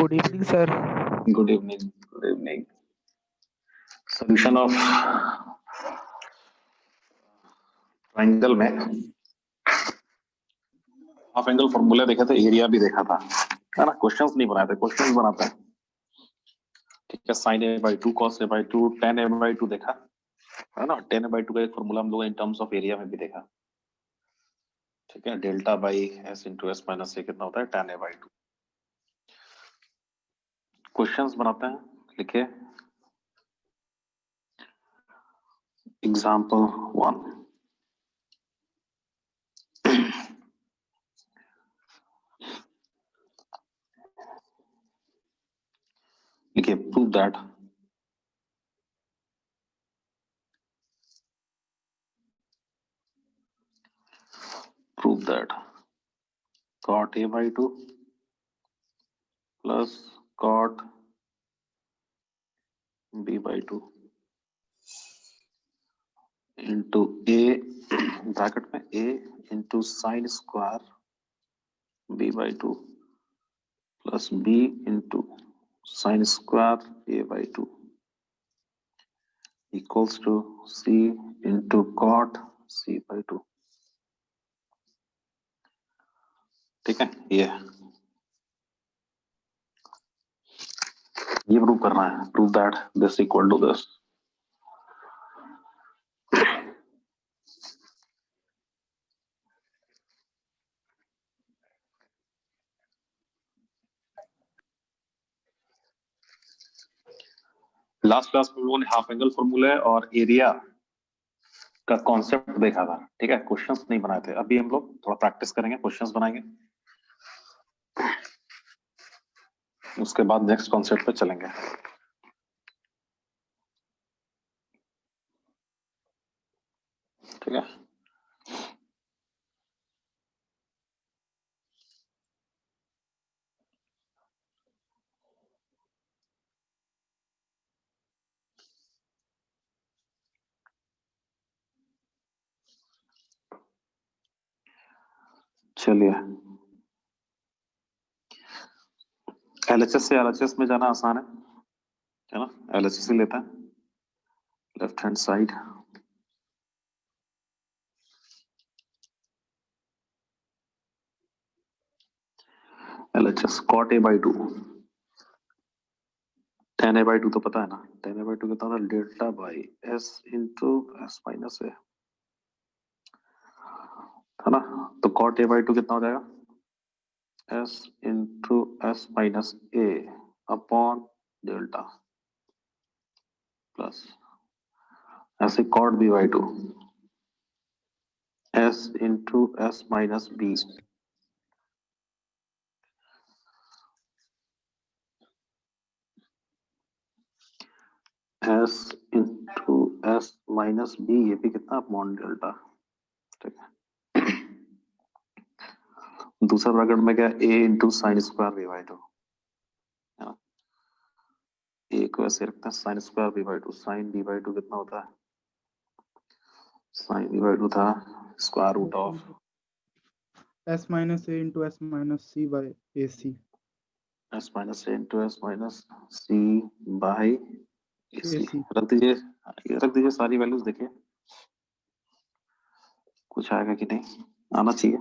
Good evening sir. Good evening. Good evening. Solution of triangle में half angle formula देखे थे, area भी देखा था, है ना। क्वेश्चंस नहीं बनाए थे, क्वेश्चंस बनाते हैं। ठीक है, sin a/2 cos a/2 tan a/2 देखा है ना। tan a/2 का एक फॉर्मूला हम लोग इन टर्म्स ऑफ एरिया में भी देखा। ठीक है, delta by S into S minus A कितना होता है, tan a/2। क्वेश्चंस बनाते हैं, लिखिए एग्जाम्पल 1। लिखिए prove that cot a/2 plus cot b/2 into a bracket में a into sin square b/2 plus b into sin square a/2 equals to c into cot c/2। ठीक है, ये prove करना है। Prove that this equal to this. Last class में लोगों ने half angle formula और एरिया का कॉन्सेप्ट देखा था। ठीक है, क्वेश्चंस नहीं बनाए थे। अभी हम लोग थोड़ा प्रैक्टिस करेंगे, क्वेश्चंस बनाएंगे, उसके बाद नेक्स्ट कॉन्सेप्ट पे चलेंगे। ठीक है, चलिए। एलएचएस से आरएचएस में जाना आसान है ना। एलएचएस ही लेते हैं, left hand side. LHS cot a/2 tan a/2 तो पता है ना। tan a/2 कितना होता है, delta by S into S minus A, है ना। तो cot a/2 कितना हो जाएगा, S into S minus A upon delta plus ऐसे cot b/2 S into S minus B S into S minus B, ये भी कितना अपॉन डेल्टा। ठीक है, दूसरा ब्रैकेट में क्या, a into sine square b/2, ए को ऐसे रखते हैं sine square b/2। Sign b/2 कितना होता है, साइन b/2 था square root of s minus a into s minus c by ac। S minus A into S minus C by AC। ac रख दीजिए, ये रख दीजिए, सारी वैल्यूज देखिए कुछ आएगा कि नहीं, आना चाहिए।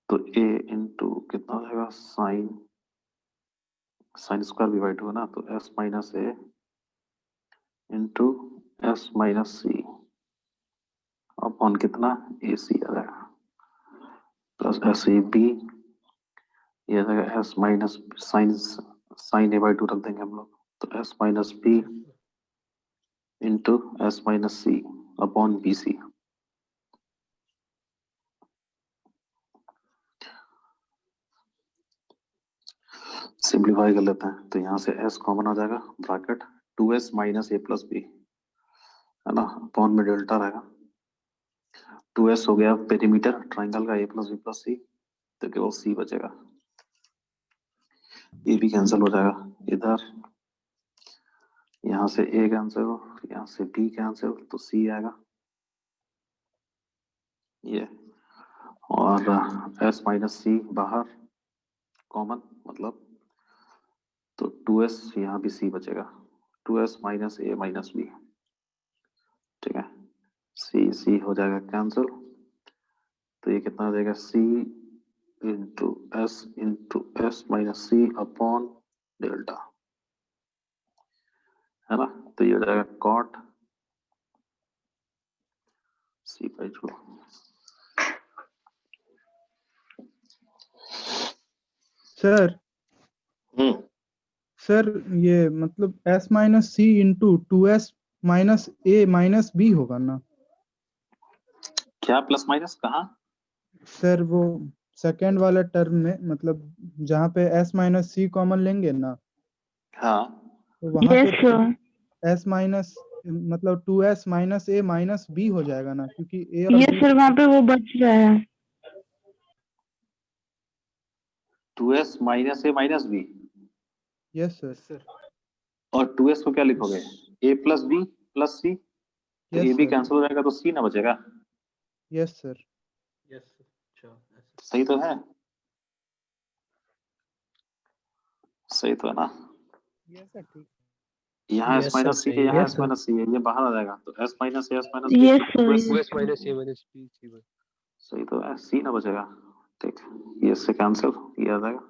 तो a इंटू कितना हो जाएगा, साइन साइन स्क्वायर b/2 है ना, तो s minus A into S minus C upon कितना, AC आ जाएगा प्लस एस ए बी, ये आ जाएगा s minus sign sign a/2 रख देंगे हम लोग, तो s minus B into S minus C upon B C. Simplify कर लेते हैं, तो यहाँ से s कॉमन आ जाएगा, ब्रैकेट 2s माइनस ए प्लस बी, है ना, अपॉन में डेल्टा रहेगा। 2s हो गया पेरीमीटर ट्राइंगल का a प्लस बी प्लस सी, तो केवल c बचेगा। ए भी कैंसिल हो जाएगा, इधर यहाँ से a कैंसिल, यहाँ से b कैंसिल, तो c आएगा ये, और s माइनस सी बाहर, कॉमन मतलब तो 2s यहाँ भी c बचेगा, 2s minus a minus b, ठीक है। c हो जाएगा कैंसिल, तो ये कितना हो जाएगा c into S minus C upon delta, है ना। तो ये हो जाएगा कॉट c/2। सर सर ये मतलब s minus C into 2s minus a minus b होगा ना? क्या प्लस माइनस कहाँ? सर वो सेकेंड वाला टर्म में, मतलब जहाँ पे s माइनस सी कॉमन लेंगे ना, हाँ तो वहाँ यस पे सर, s माइनस मतलब 2s minus a minus b हो जाएगा ना, क्योंकि a और यस b। सर, वहाँ पे वो बच रहा है। 2s minus a minus b, yes sir. और 2s को क्या लिखोगे, a plus b plus c, तो यस a भी सर। कैंसिल हो जाएगा तो c ना बचेगा। Yes sir. सही तो है, सही तो है ना। यस सर, ठीक। यहाँ s यस सर माइनस सी है, सही है। यहाँ Yes, s sir. माइनस सी है, ये बाहर आ जाएगा तो s minus a s minus b, yes sir, 2s minus a minus b। सही तो है, c ना बचेगा। ठीक, ये इससे कैंसिल, ये आ जाएगा।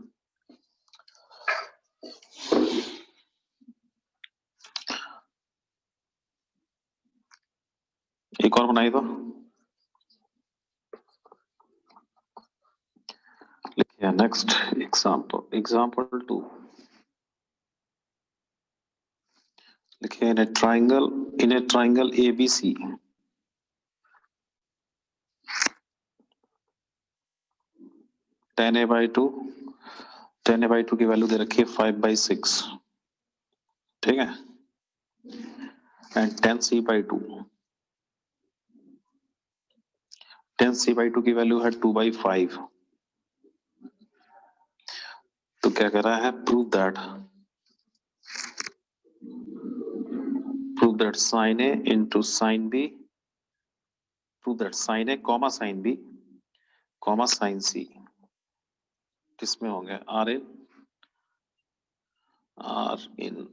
एक और बनाई तो लिखिए नेक्स्ट एग्जाम्पल, एग्जाम्पल 2 लिखिए। In a triangle ABC, tan a by 2 की वैल्यू दे रखी है 5/6, ठीक है। एंड tan c by 2 की वैल्यू है 2/5। तो क्या कर रहा है, prove that sin a into sin b, prove that sin a comma sin b comma sin c किसमें होंगे, R in।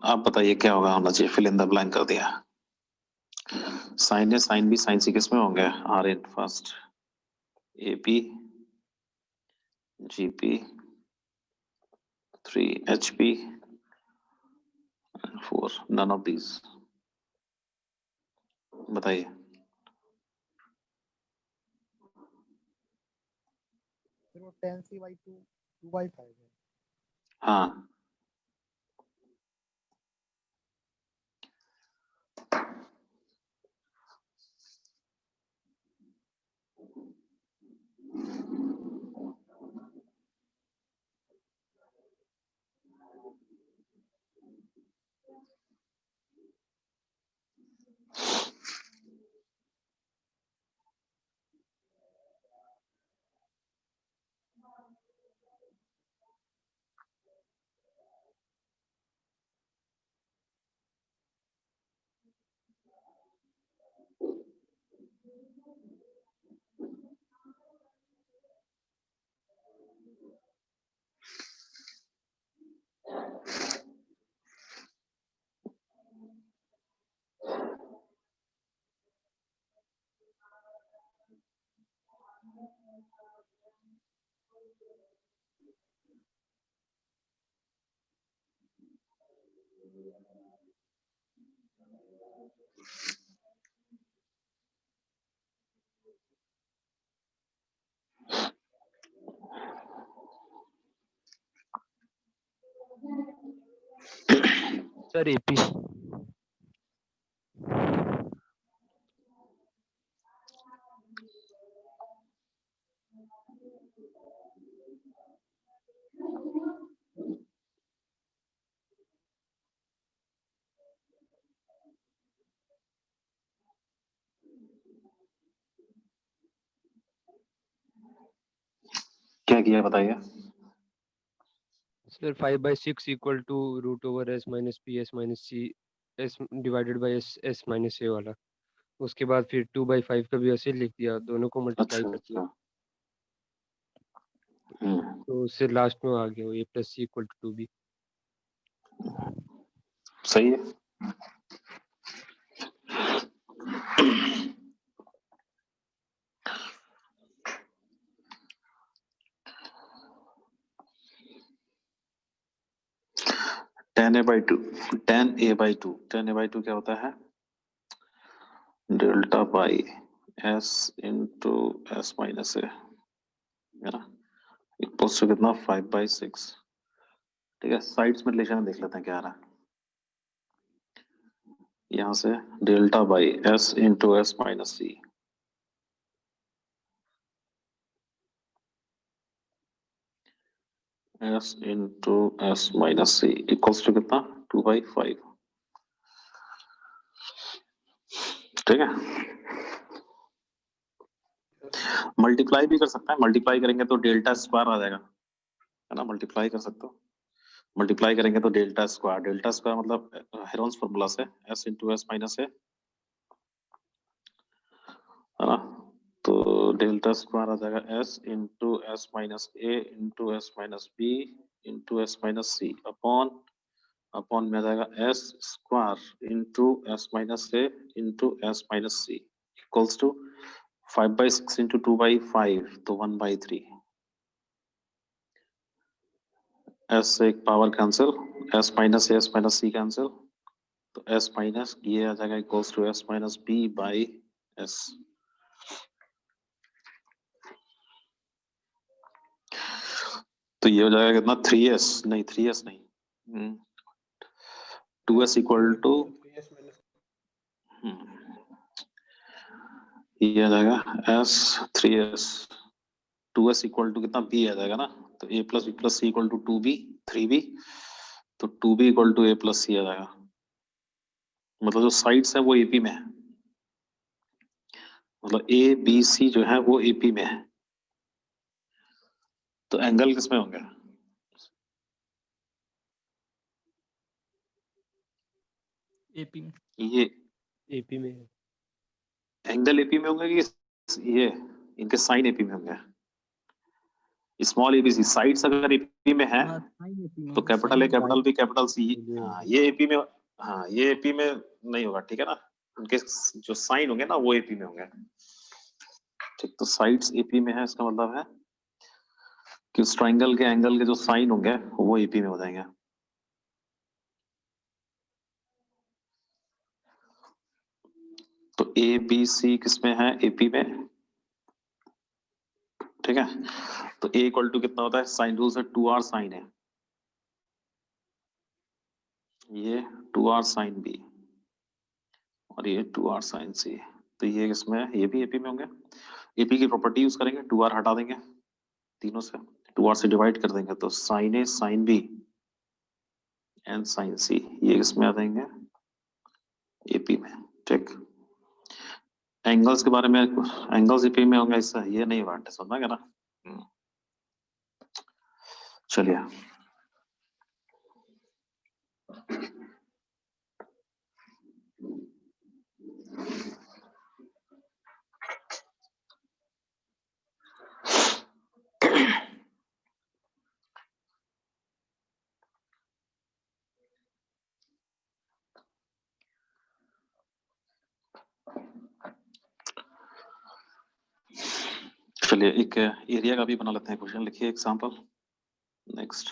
आप बताइए क्या होगा, होना चाहिए, फिल इन द ब्लैंक कर दिया। sin a sin b sin c किसमें होंगे, R in first, AP GP 3 HP 4 none of these। बताइए। फिर वो 10c/2 2/5 है। हाँ सर AP। क्या किया बताइए। Sir 5/6 equal to root over s minus p s minus c s divided by s minus a वाला। उसके बाद फिर 2/5 का भी ऐसे लिख दिया, दोनों को मल्टीप्लाई अच्छा कर दिया। अच्छा, तो उससे लास्ट में आ गया वो a plus C equal to 2b। सही है। tan a by 2 क्या होता है? Delta by s into S minus A, है ना, इक्वल्स टू कितना 5/6। ठीक है, साइड्स में रिलेशन देख लेते हैं क्या आ रहा है। यहाँ से delta by s into S minus C, s into S minus C equals to कितना 2/5। ठीक है, मल्टीप्लाई भी कर सकते हैं, मल्टीप्लाई करेंगे तो डेल्टा स्क्वायर आ जाएगा, है ना, मल्टीप्लाई कर सकते हो। मल्टीप्लाई करेंगे तो डेल्टा स्क्वायर मतलब हेरोन्स फॉर्मूला से s into S minus A, है ना, तो डेल्टा स्क्वायर आ जाएगा s into S minus A into S minus B into S minus C upon में आ जाएगा s square into S minus A into S minus C equals to 5/6 into 2/5 तो 1/3। s से एक power cancel, s minus C cancel, तो s minus ये आ जाएगा equals to s minus B by s। तो ये हो जाएगा कितना 3s नहीं 2s इक्वल टू ये आ जाएगा s 3s 2s equal to कितना b आ जाएगा ना, तो a plus B plus C equal to 2b 3b, तो 2b equal to a plus C आ जाएगा। मतलब जो साइड्स है वो AP में है, मतलब a b c जो है वो AP में है, तो एंगल किसमें होंगे? AP में। ये AP में है। एंगल AP में होंगे कि ये इनके साइन AP में होंगे? स्मॉल ABC साइड्स अगर AP में है हाँ, sin AP में तो है, capital sin A capital B capital C, हाँ, ये AP में, हाँ ये AP में नहीं होगा, ठीक है ना, उनके जो साइन होंगे ना वो AP में होंगे। ठीक, तो साइड्स AP में है, इसका मतलब है कि उस ट्रायंगल के एंगल के जो साइन होंगे वो AP में हो जाएंगे। तो ABC किसमें है? AP में। ठीक है, तो A इक्वल टू कितना होता है? साइन रूल से 2r साइन है, ये 2r साइन B और ये 2r साइन C, तो ये किसमें है? ये भी AP में होंगे। AP की प्रॉपर्टी यूज करेंगे, 2r हटा देंगे तीनों से, 2r से डिवाइड कर देंगे, तो sine A sine B and sine C ये किसमें आ जाएंगे? AP में। ठीक, एंगल्स के बारे में, एंगल्स AP में होंगे, इससे ये नहीं बात है, समझना क्या ना। चलिए चलिए एक एरिया का भी बना लेते हैं क्वेश्चन, लिखिए एग्जांपल नेक्स्ट।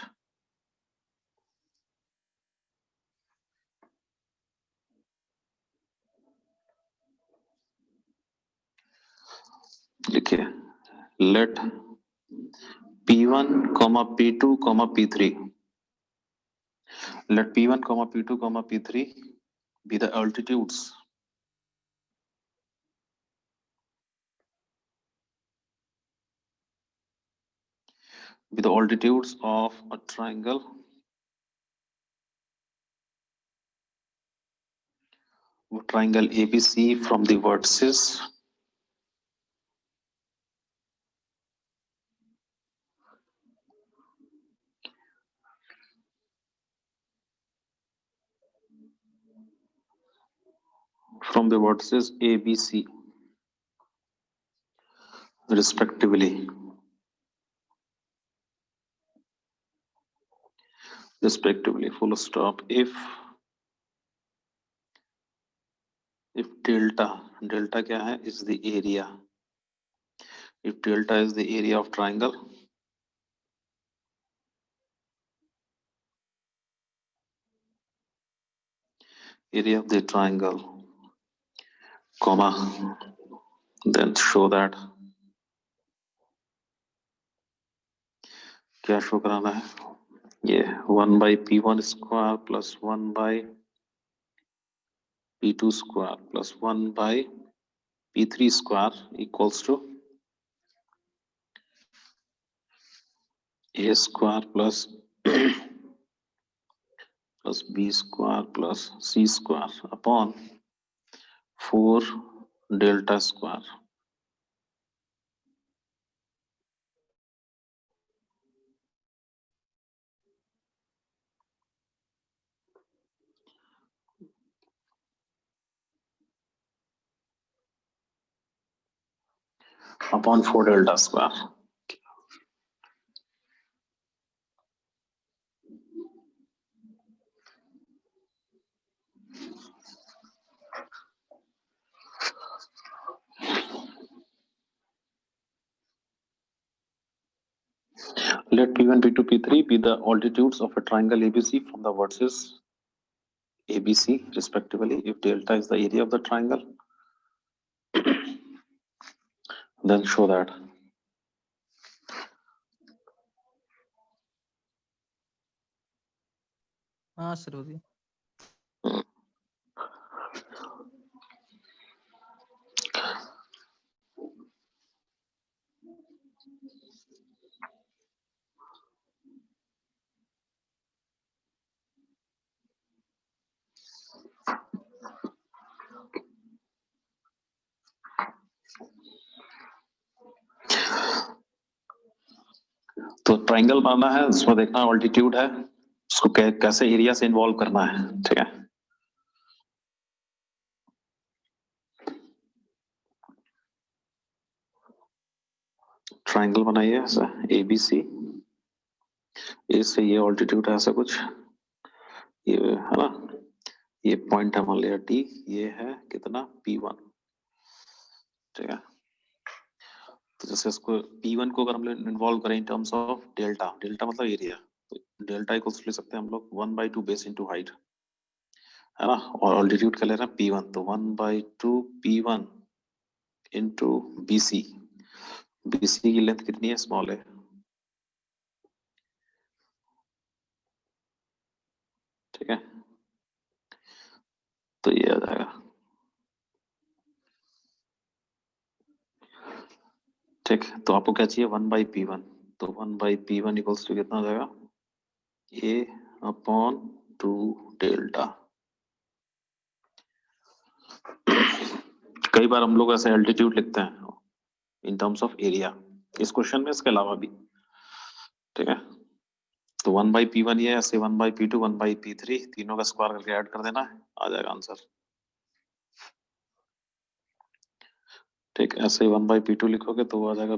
लिखिए late P1, P2, P3, let P1, P2, P3 be the altitudes of a triangle ABC from the vertices ABC respectively। respectively, full stop. If delta क्या है, is the area. If delta is the area of triangle, comma, then show that, क्या show कराना है, ये 1/p1 square plus 1/p2 square plus 1/p3 square equals to a square plus b square plus c square upon 4 delta square. upon 4 delta square. Let P1, P2, P3 be the altitudes of a triangle ABC from the vertices ABC respectively. If delta is the area of the triangle, then show that. हाँ sir हो गया. तो triangle बनाना है, उसमें देखना altitude है, उसको कैसे एरिया से इन्वॉल्व करना है. ठीक है, ट्राइंगल बनाइए ऐसा ABC, ए से ये ऑल्टीट्यूड है ऐसा कुछ, ये है ना, ये पॉइंट है मान लिया D, ये है कितना P1. ठीक है, तो जैसे इसको P1 को अगर हम लोग इन्वॉल्व करें इन टर्म्स ऑफ डेल्टा, डेल्टा मतलब एरिया, तो डेल्टा इक्वल्स ले सकते हैं हम लोग 1/2 बेस इनटू हाइट, है ना, और ऑल्टीट्यूड का ले रहे हैं P1, तो 1/2 P1 इनटू BC. BC की लेंथ कितनी है, स्मॉल है. ठीक है, तो ये आ जाएगा. ठीक, तो आपको क्या चाहिए, 1/P1, तो 1/P1 इक्वल्स टू कितना आ जाएगा, A/2 डेल्टा. कई बार हम लोग ऐसे एल्टीट्यूड लिखते हैं इन टर्म्स ऑफ एरिया, इस क्वेश्चन में, इसके अलावा भी. ठीक है, तो 1/P1 ये ऐसे 1/P2 1/P3 तीनों का स्क्वायर करके ऐड कर देना है, आ जाएगा आंसर. ठीक, ऐसे 1/P2 लिखोगे तो वो आ जाएगा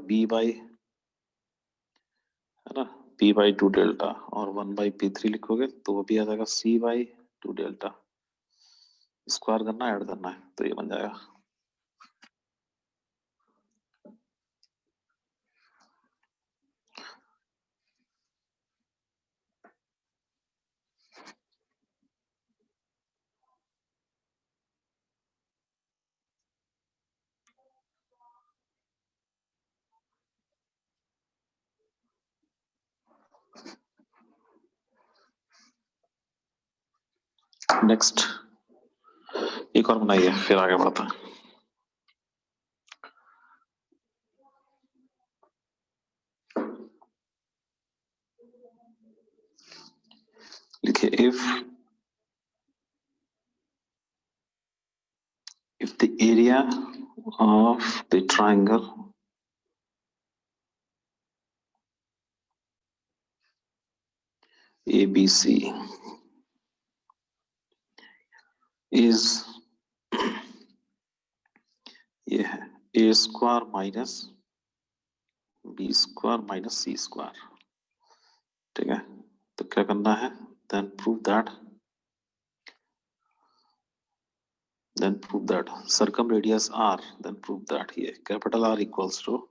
है ना, P/2 डेल्टा, और 1/P3 लिखोगे तो वो भी आ जाएगा C/2 डेल्टा. स्क्वायर करना है, ऐड करना है, तो ये बन जाएगा. नेक्स्ट एक और बनाइए, फिर आगे बढ़ते हैं. लिखिए, if the area of the triangle ABC is ये है A square minus B square minus C square. ठीक है, तो क्या करना है, then prove that circumradius r, then prove that here capital R equals to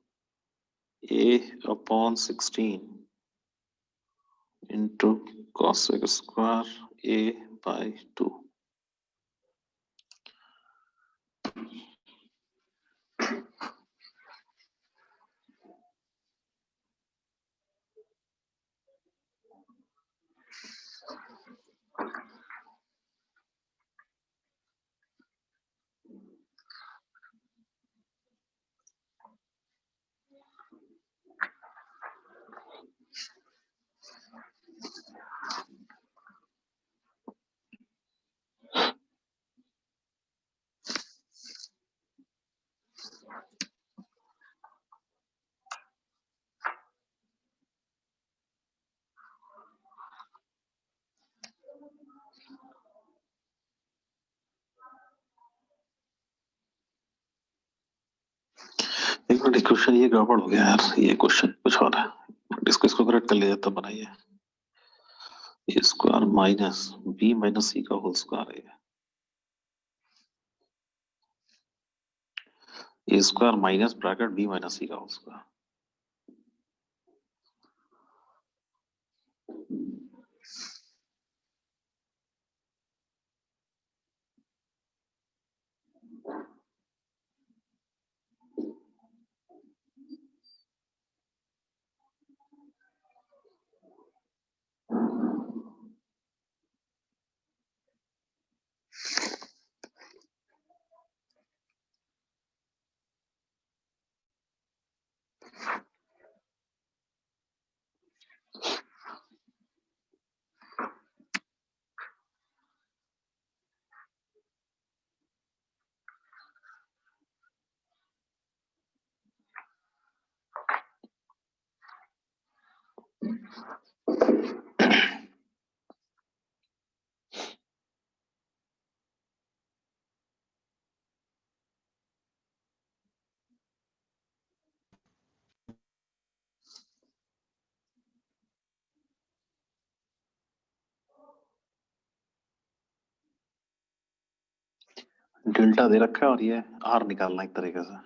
a upon 16 into cosec square a by 2. एक minute, question ये गड़बड़ हो गया यार, ये क्वेश्चन कुछ और है, इसको करेक्ट कर लिया तब बनाइए। A square minus B minus C का होल स्क्वायर है, A square minus bracket B minus C का होल स्क्वायर। डेल्टा दे रखा है और ये आर निकालना एक तरीके से।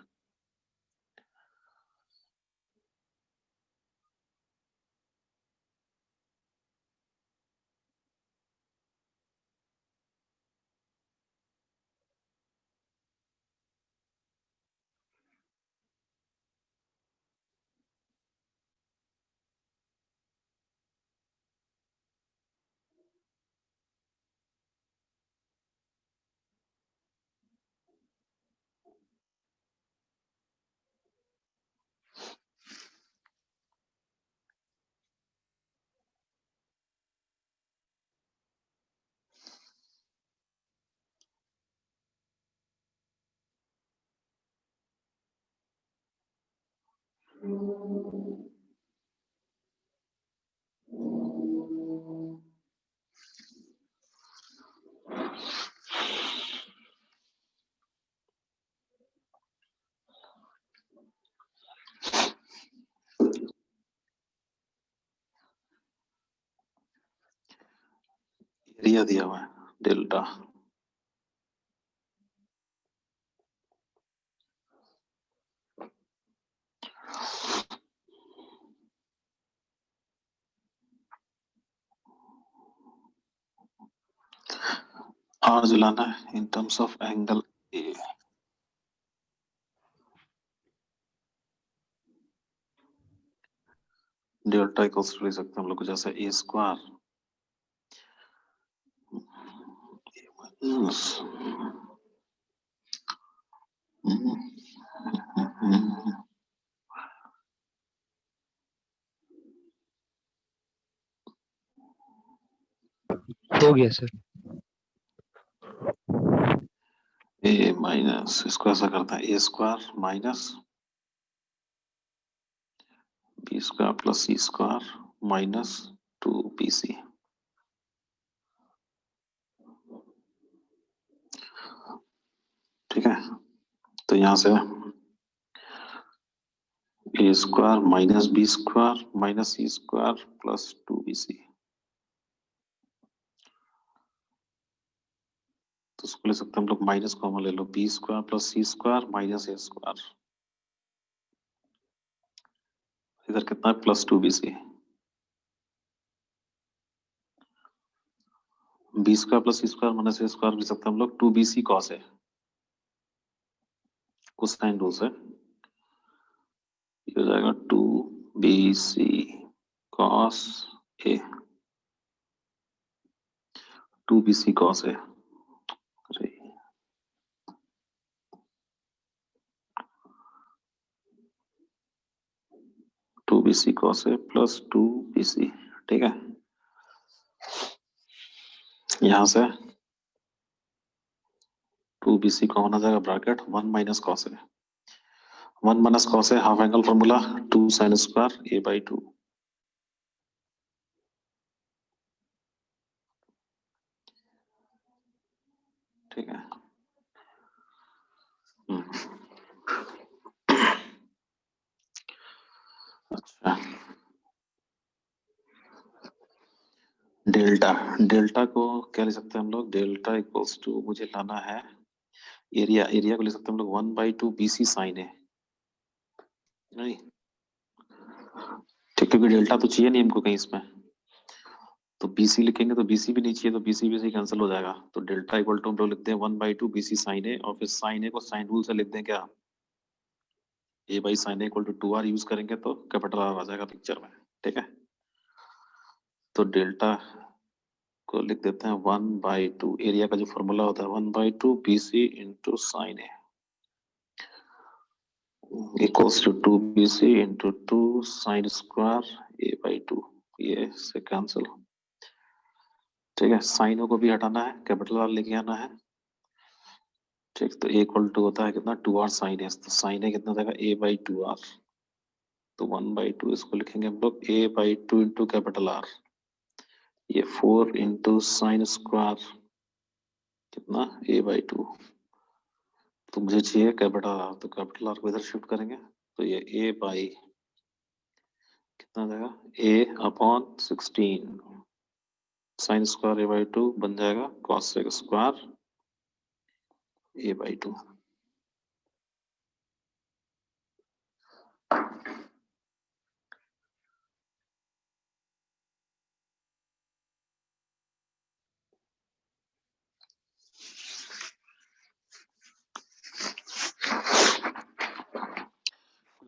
एरिया दिया हुआ है डेल्टा, आर जलाना है in terms of angle A. Delta equals to लिख सकते हैं हम लोग जैसे ए स्क्वायर हो गया सर। ए माइनस, इसको ऐसा करता है A square minus B square plus C square minus 2bc। ठीक है, तो यहां से A square minus B square minus C square plus 2bc। उसको ले सकते हैं हम लोग, माइनस कॉमन ले लो, B square plus C square minus A square, इधर कितना है plus 2bc, B square plus C square minus A square ले सकते हैं हम लोग 2bc cos A, cosine rule से ये हो जाएगा 2bc cos a, 2bc cos a, अरे 2bc cos a plus 2bc, ठीक है। यहां से 2bc कॉमन आ जाएगा, bracket 1 minus cos A, 1 minus cos A half angle formula 2 sine square a by 2, ठीक है। अच्छा, डेल्टा, डेल्टा को क्या ले सकते हैं हम लोग, डेल्टा इक्वल्स टू, मुझे लाना है एरिया, एरिया को ले सकते हैं हम लोग 1/2 BC साइन है, नहीं ठीक, क्योंकि डेल्टा तो चाहिए नहीं हमको कहीं इसमें, तो BC लिखेंगे तो BC भी नहीं चाहिए, तो BC भी कैंसिल हो जाएगा, तो डेल्टा इक्वल टू हम लोग लिखते हैं 1/2 BC साइन है, और फिर साइन ए को साइन रूल से लिख दें क्या, a by sine A equal to 2r use करेंगे तो कैपिटल R आ जाएगा पिक्चर में, ठीक है। तो डेल्टा को लिख देते हैं 1/2, एरिया का जो फॉर्मूला होता है 1/2 BC into sine A equals to 2bc into 2 sine square a by 2, ये से कैंसिल, ठीक है। साइनों को भी हटाना है, कैपिटल R लेके आना है, ठीक। तो a इक्वल टू होता है कितना 2r साइन है, तो साइन है कितना देगा a बाई 2r, तो 1/2 इसको लिखेंगे हम लोग a by 2 into capital R, ये 4 इंटू साइन स्क्वायर कितना a बाई 2, तो मुझे चाहिए कैपिटल R, तो कैपिटल R को इधर शिफ्ट करेंगे, तो ये a बाई कितना देगा a upon 16 sign square a by 2 बन जाएगा कॉस स्क्वायर a बाई 2।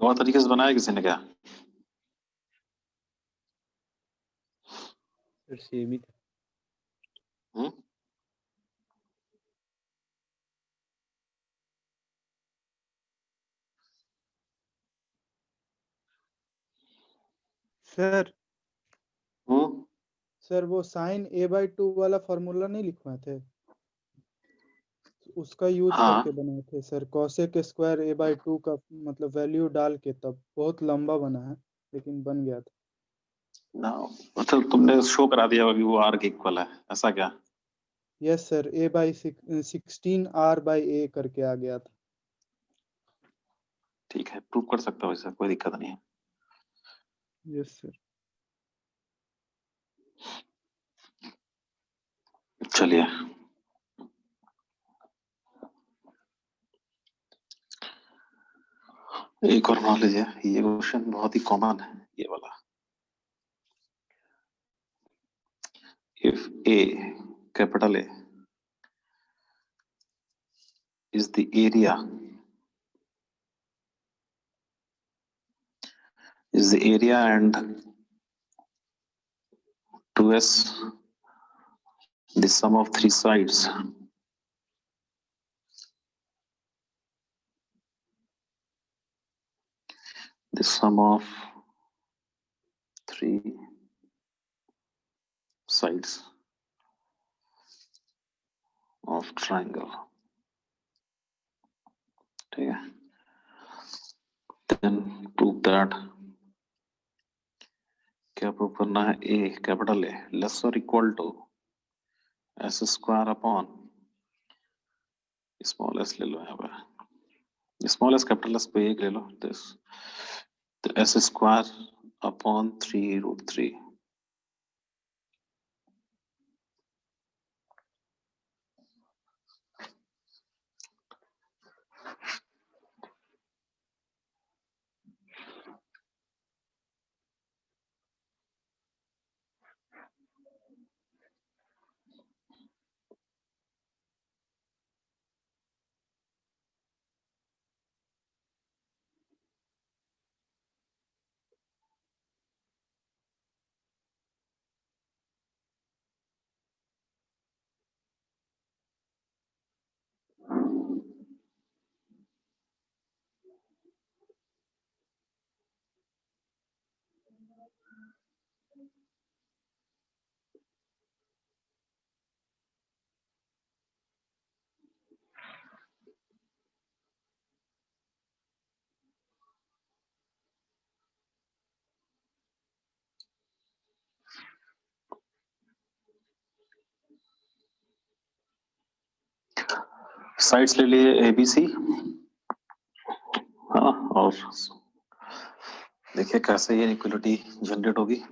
और तरीके से बनाया किसी ने क्या, सर सेम ही था। हम्म? सर हम्म? सर वो साइन a/2 वाला फॉर्मूला नहीं लिखवाए थे, उसका यूज हाँ करके बनाए थे सर, कॉसेक स्क्वायर a/2 का मतलब वैल्यू डाल के, तब बहुत लंबा बना है लेकिन बन गया था। ना, अच्छा तुमने शो करा दिया होगा कि वो R के इक्वल है, ऐसा क्या, यस सर, a/16 r/a करके आ गया था। ठीक है, प्रूव कर सकता हो, वैसे कोई दिक्कत नहीं है। Yes sir. चलिए एक और बना लीजिए, ये क्वेश्चन बहुत ही कॉमन है ये वाला। If A, capital A is the area and 2s the sum of three sides, the sum of three sides of triangle, ठीक है। then prove that, क्या प्रूव करना है, A capital A lesser equal to s square upon small s ले लो, यहाँ पे small s capital S पे एक ले लो, दिस तो s स्क्वायर अपॉन 3√3, साइड्स ले लिए ABC, हाँ, और देखिए कैसे ये इक्वलिटी जनरेट होगी।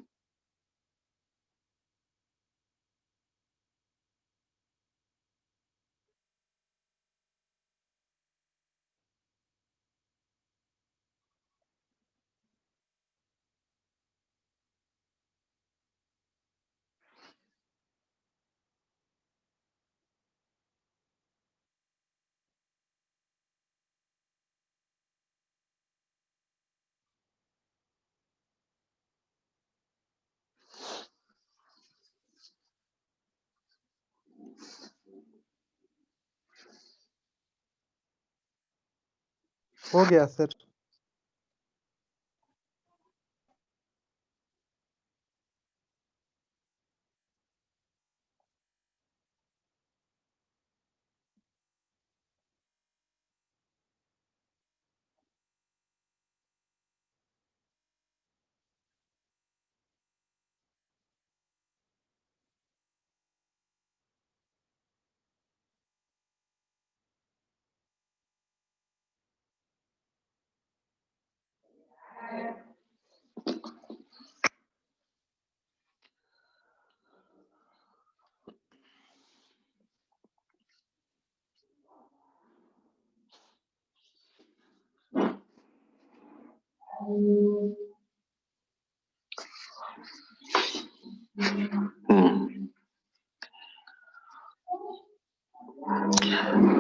हो गया सर।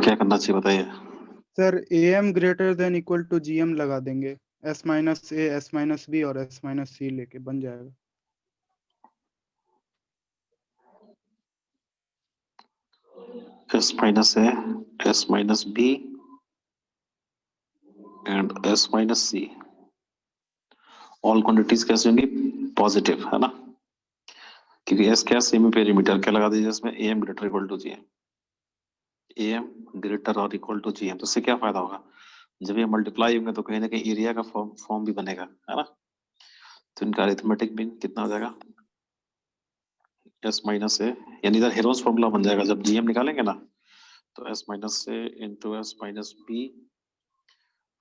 क्या करना चाहिए बताइए। Sir AM greater than equal to GM लगा देंगे, S minus A S minus B और S माइनस C लेके बन जाएगा। S minus A, S minus B and S minus C, all quantities कैसे होंगी, पॉजिटिव, है ना, क्योंकि S क्या सेमी पेरीमीटर, क्या लगा दीजिए इसमें, AM greater equal to GM, AM greater और इक्वल टू GM। तो इससे क्या फायदा होगा, जब ये मल्टीप्लाई होंगे तो कहीं ना कहीं एरिया का फॉर्म भी बनेगा, है ना। तो इनका अरिथमेटिक मीन कितना हो जाएगा, S माइनस ए, यानी इधर हेरोस फॉर्मूला बन जाएगा जब GM निकालेंगे ना, तो S minus A into S minus B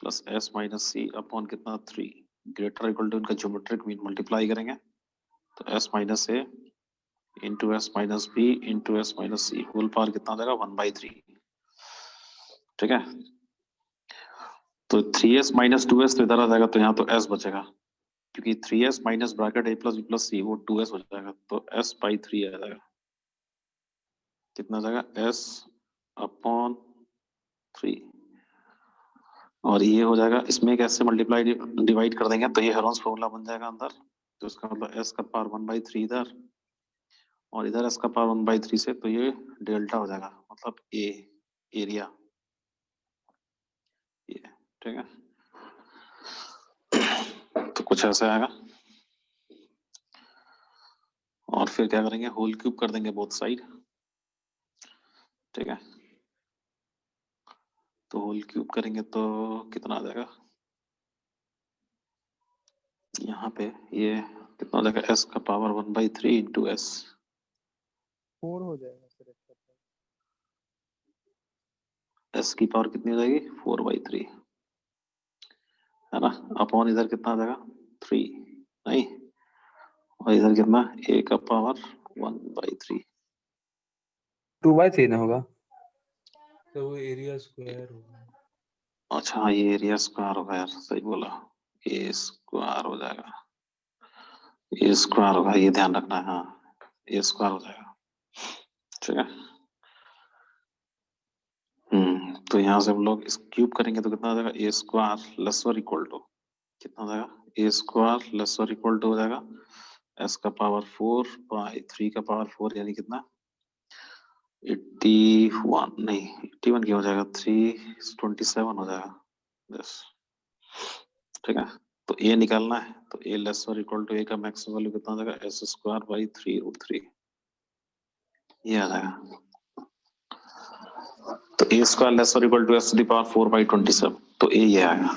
plus S minus C upon कितना 3, ग्रेटर इक्वल टू इनका ज्योमेट्रिक मीन मल्टीप्लाई करेंगे तो S minus A into S minus B into S minus C whole power कितना हो जाएगा 1/3, ठीक है। तो 3S माइनस 2S तो इधर आ जाएगा, तो यहाँ तो S बचेगा, क्योंकि 3S minus bracket A plus B plus C वो 2S हो जाएगा, तो S/3 आ जाएगा, कितना आ जाएगा S अपॉन 3, और ये हो जाएगा, इसमें कैसे मल्टीप्लाई डिवाइड कर देंगे तो ये हेरोन्स फॉर्मूला बन जाएगा अंदर, तो इसका मतलब S का पावर 1/3 इधर और इधर S का पावर 1/3 से, तो ये डेल्टा हो जाएगा, मतलब A एरिया, ये ठीक है। तो कुछ ऐसा आएगा, और फिर क्या करेंगे, होल क्यूब कर देंगे बोथ साइड, ठीक है। तो होल क्यूब करेंगे तो कितना आ जाएगा, यहाँ पे ये कितना हो जाएगा, S का पावर 1/3 इंटू S, 4 हो जाएगा सर इसका। S की पावर कितनी हो जाएगी 4/3, है ना, अपॉन इधर कितना आ जाएगा 3, नहीं, और इधर कितना A का पावर 1/3, 2/3 ना होगा, तो वो एरिया स्क्वायर होगा। अच्छा हाँ, ये एरिया स्क्वायर होगा यार, सही बोला, A स्क्वायर हो जाएगा, A स्क्वायर होगा, ये ध्यान रखना है, हाँ ए स्क्वायर हो जाएगा, ठीक है। तो यहाँ से हम लोग इस क्यूब करेंगे तो कितना हो जाएगा, ए स्क्वायर लेस और इक्वल टू कितना हो जाएगा, ए स्क्वायर लेस और इक्वल टू हो जाएगा एस का पावर 4 बाई 3 का पावर 4 यानी कितना 81 नहीं 81 क्या हो जाएगा 327 हो जाएगा यस, ठीक है। तो ए निकालना है तो ए लेस और इक्वल टू ए का मैक्सिमम वैल्यू कितना हो जाएगा एस स्क्वायर बाई 3√3 ये आ जाएगा। तो ए स्क्वायर लेस और equal to S to the power 4 by 27 तो ए ये आएगा।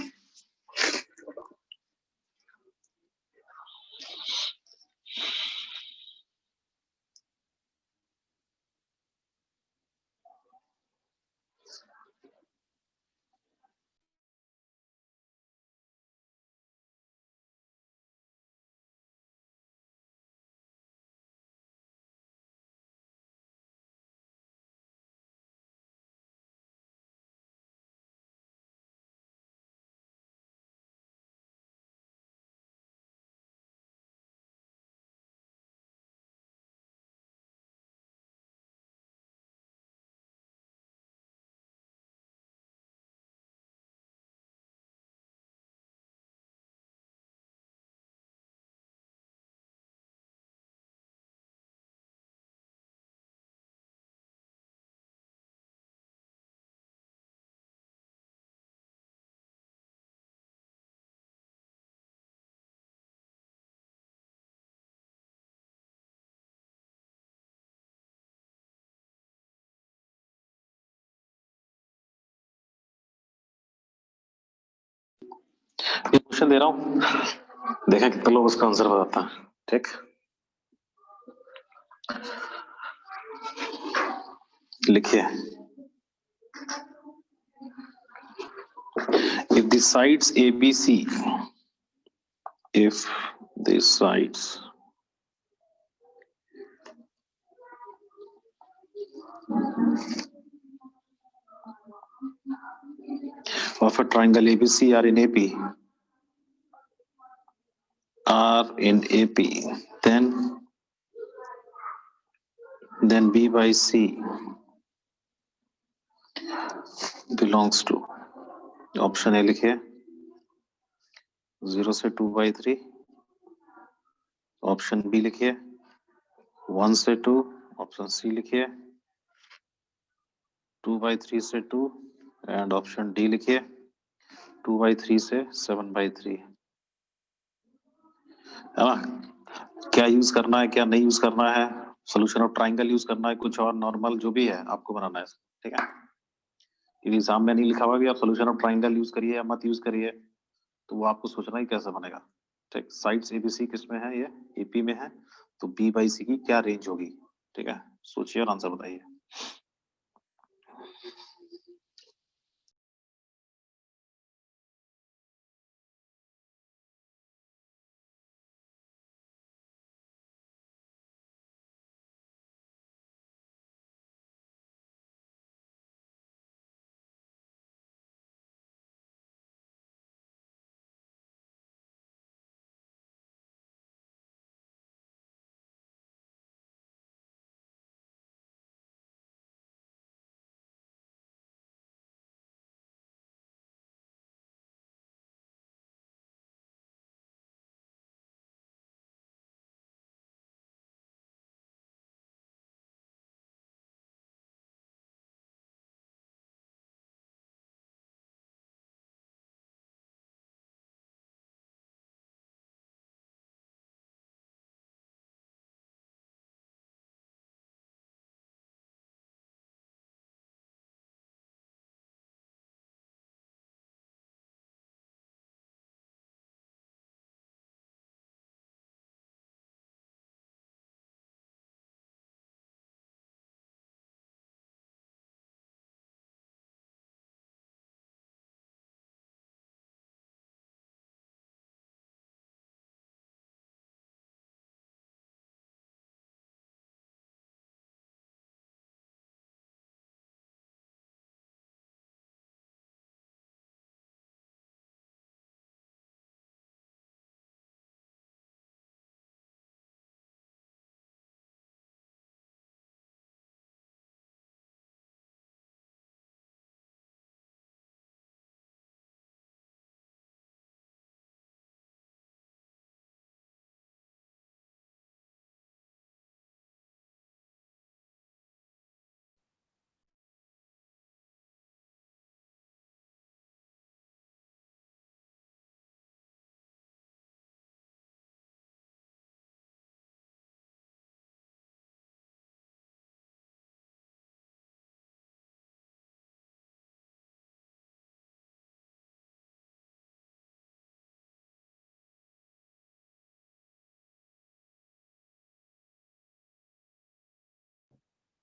ये क्वेश्चन दे रहा हूँ, देखा कितने लोग उसका आंसर बताता है, ठीक। लिखिए if the sides ABC if the sides of a triangle ABC are in AP then B by C belongs to option A लिखिए 0 से 2/3, ऑप्शन बी लिखिए 1 से 2, ऑप्शन सी लिखिए 2/3 से 2 एंड ऑप्शन डी लिखिए 2/3 से 7/3, है ना। क्या यूज करना है क्या नहीं यूज करना है, सोल्यूशन ऑफ ट्राइंगल यूज करना है, कुछ और नॉर्मल जो भी है आपको बनाना है, ठीक है। क्योंकि एग्जाम में नहीं लिखा हुआ कि आप सोल्यूशन ऑफ ट्राइंगल यूज करिए या मत यूज करिए, तो वो आपको सोचना ही कैसे बनेगा, ठीक। साइड्स एबीसी किस में है, ये एपी में है, तो बी बाई सी की क्या रेंज होगी, ठीक है। सोचिए और आंसर बताइए।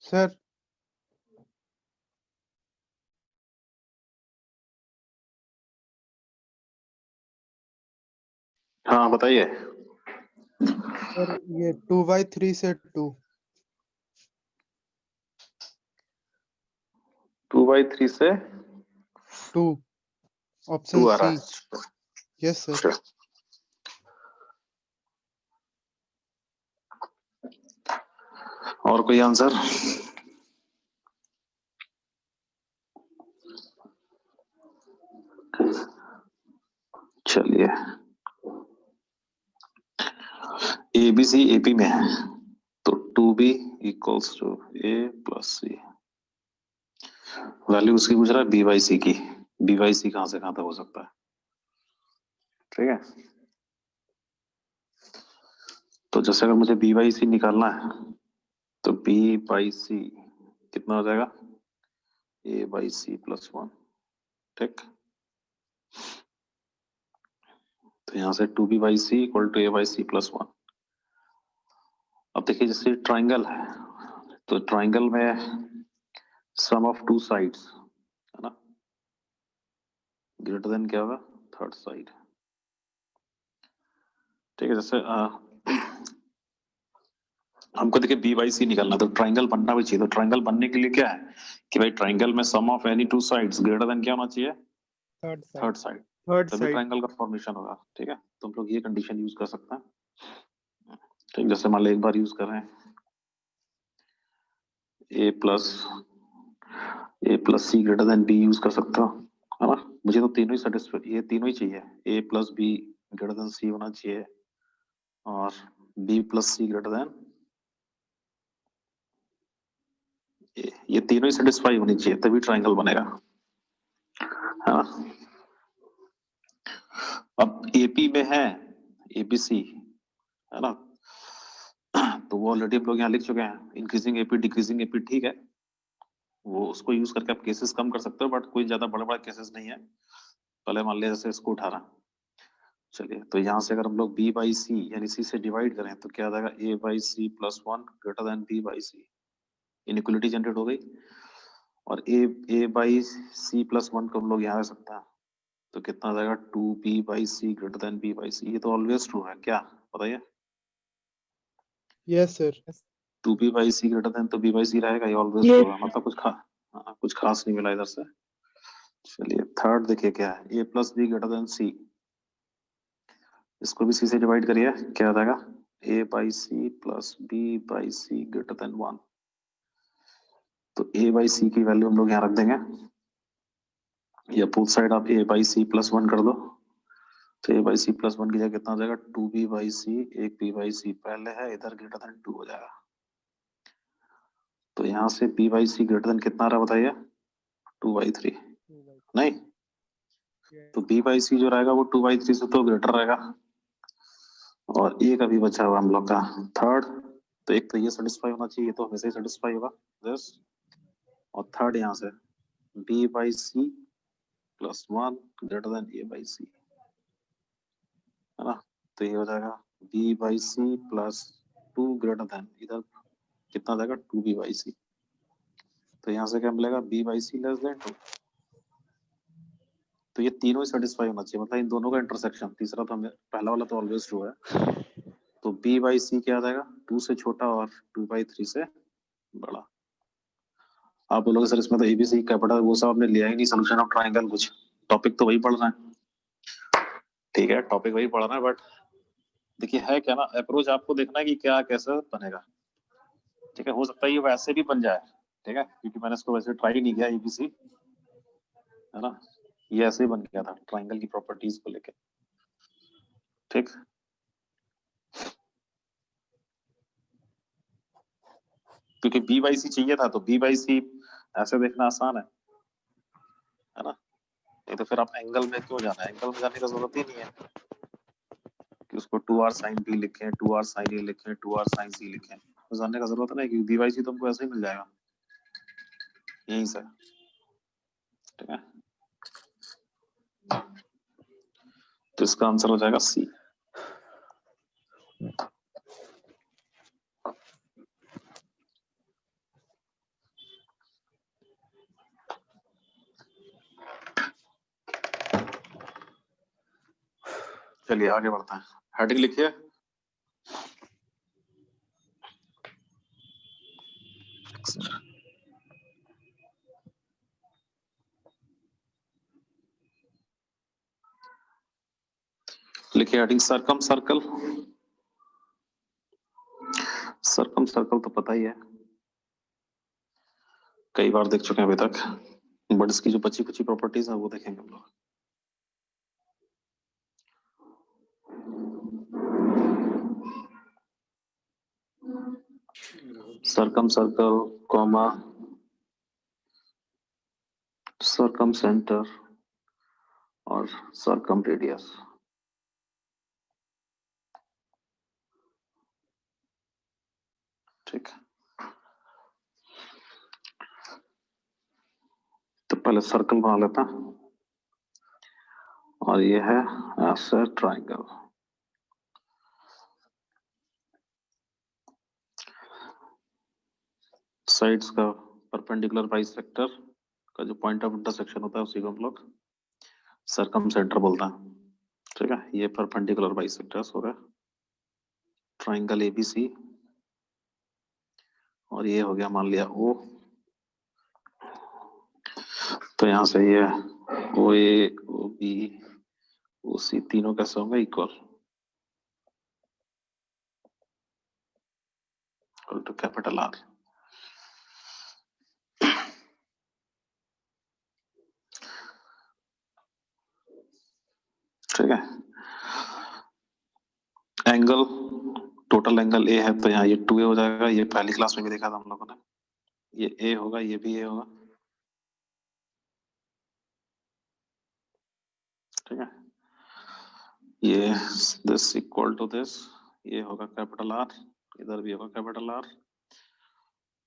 सर हाँ बताइए। सर ये 2/3 से 2 2/3 से 2 ऑप्शन 2 आ रहा सी। है। Yes sir. अच्छा। और कोई आंसर? चलिए, ABC AP में है तो 2B equals to A plus C। Value उसकी पूछ रहा है B/C की। B/C कहां से कहां तक हो सकता है? ठीक है, तो जैसे अगर मुझे B/C निकालना है तो B/C कितना हो जाएगा? A/C plus 1। ठीक, तो यहां से 2B/C equal to A/C plus 1। अब देखिए जैसे ट्राइंगल है तो ट्राइंगल में सम ऑफ टू साइड्स है ना, ग्रेटर देन क्या होगा? Third side. ठीक है, जैसे हमको देखिए B/C निकालना, तो ट्राइंगल बनना भी चाहिए। तो ट्राइंगल बनने के लिए क्या है कि भाई ट्राइंगल में sum of any two sides greater than क्या होना चाहिए? Third side. थर्ड तभी साइड। ट्राइंगल का फॉर्मेशन होगा। ठीक है, तो हम लोग ये कंडीशन यूज कर सकते हैं। ठीक, जैसे मान लो एक बार यूज कर रहे हैं A plus C greater than B use कर सकते हो, है ना। मुझे तो तीनों ही सेटिस्फाई, ये तीनों ही चाहिए। A plus B greater than C होना चाहिए और B plus C greater than A। ये तीनों ही सेटिस्फाई होनी चाहिए तभी ट्राइंगल बनेगा, है ना। अब AP में है ABC, है ना, तो वो ऑलरेडी हम लोग यहाँ लिख चुके हैं। इंक्रीजिंग AP डिक्रीजिंग AP, ठीक है, वो उसको यूज करके आप केसेस कम कर सकते हो, बट कोई ज्यादा बड़ा बड़ा केसेस नहीं है। पहले मान लिया जैसे इसको उठा रहा। चलिए, तो यहाँ से अगर हम लोग B/C यानी C से डिवाइड करें तो क्या आ जाएगा? A/C plus 1 greater than B/C। Inequality generate हो गई और A/C प्लस 1 को हम लोग यहाँ रख सकते हैं, तो कितना आ जाएगा? 2B/C greater than B/C। ये तो ऑलवेज ट्रू है, क्या बताइए? Yes sir. 2B/C greater than तो B/C रहेगा, ये ऑलवेज Yes. ट्रू है। मतलब कुछ खास नहीं मिला इधर से। चलिए थर्ड देखिए क्या है, A plus B greater than C। इसको भी C से डिवाइड करिए, क्या आ जाएगा? A/C plus B/C greater than 1। तो A/C की वैल्यू हम लोग यहाँ रख देंगे, या बोथ साइड आप A/C प्लस 1 कर दो, तो A/C प्लस 1 की जगह कितना हो जाएगा? 2B/C, एक B/C पहले है, इधर ग्रेटर देन 2 हो जाएगा। तो यहाँ से B/C ग्रेटर देन कितना आ रहा बताइए? 2/3 नहीं, तो B/C जो रहेगा वो 2/3 से तो ग्रेटर रहेगा। और एक अभी बचा हुआ हम लोग का थर्ड, तो एक तो ये सेटिस्फाई होना चाहिए, ये तो हमेशा ही सेटिस्फाई होगा यस। और थर्ड यहाँ से B/C plus 1 greater than A/C, है ना। तो ये हो जाएगा B/C प्लस 2 ग्रेटर देन, इधर कितना आ जाएगा? 2B/C। तो यहाँ से क्या मिलेगा? B/C less than 2। तो ये तीनों ही सेटिस्फाई होना चाहिए, मतलब इन दोनों का इंटरसेक्शन। तीसरा तो हमें, पहला वाला तो ऑलवेज ट्रू है। तो B/C क्या आ जाएगा? 2 से छोटा और 2/3 से बड़ा। आप बोलोगे सर इसमें तो ABC कैपिटल वो सब आपने लिया ही नहीं, सॉल्यूशन ऑफ ट्रायंगल कुछ। टॉपिक तो वही पढ़ रहे हैं, ठीक है, टॉपिक वही पढ़ रहे हैं, बट देखिए है क्या ना, अप्रोच आपको देखना है कि क्या कैसे बनेगा। ठीक है, हो सकता है ये वैसे भी बन जाए, ठीक है, क्योंकि मैंने इसको वैसे ट्राई नहीं किया ABC, है ना। ये ऐसे ही बन गया था ट्रायंगल की प्रॉपर्टीज को लेके। ठीक, क्योंकि B/C चाहिए था, तो B/C ऐसे देखना आसान है ना। नहीं तो फिर आप एंगल में क्यों जाना है? एंगल में जाने का जरूरत ही नहीं है कि उसको 2R sin B लिखें, 2R sin A लिखें, 2R sin C लिखें, तो जानने का जरूरत नहीं, क्योंकि B/C तो हमको ऐसे ही मिल जाएगा यहीं से। ठीक है, तो इसका आंसर हो जाएगा C। चलिए आगे बढ़ते हैं। हेडिंग लिखिए। लिखिए heading circum circle. Circum circle तो पता ही है, कई बार देख चुके हैं अभी तक, बट इसकी जो बची कुची प्रॉपर्टीज है वो देखेंगे हम लोग। Circum circle comma circum centre और सर्कम रेडियस। ठीक, तो पहले सर्कल बना लेता हूं, और ये है ऐसे ट्राइंगल। साइड्स का परपेंडिकुलर बाइसेक्टर का जो पॉइंट ऑफ इंटरसेक्शन होता है उसी को हम लोग सर्कम सेंटर बोलते हैं। ठीक है, ये परपेंडिकुलर बाइसेक्टर्स हो गए ट्राइंगल एबीसी, और ये हो गया मान लिया ओ। तो यहां से ये ओ ए ओ बी ओ सी तीनों कैसे होंगे इक्वल टू कैपिटल आर। ठीक है, एंगल टोटल एंगल ए है तो यहाँ ये 2a हो जाएगा, ये पहली क्लास में भी देखा था हम लोगों ने। ये ए होगा, ये भी ए होगा। ठीक है, ये दिस इक्वल टू दिस, ये होगा कैपिटल आर, इधर भी होगा कैपिटल आर।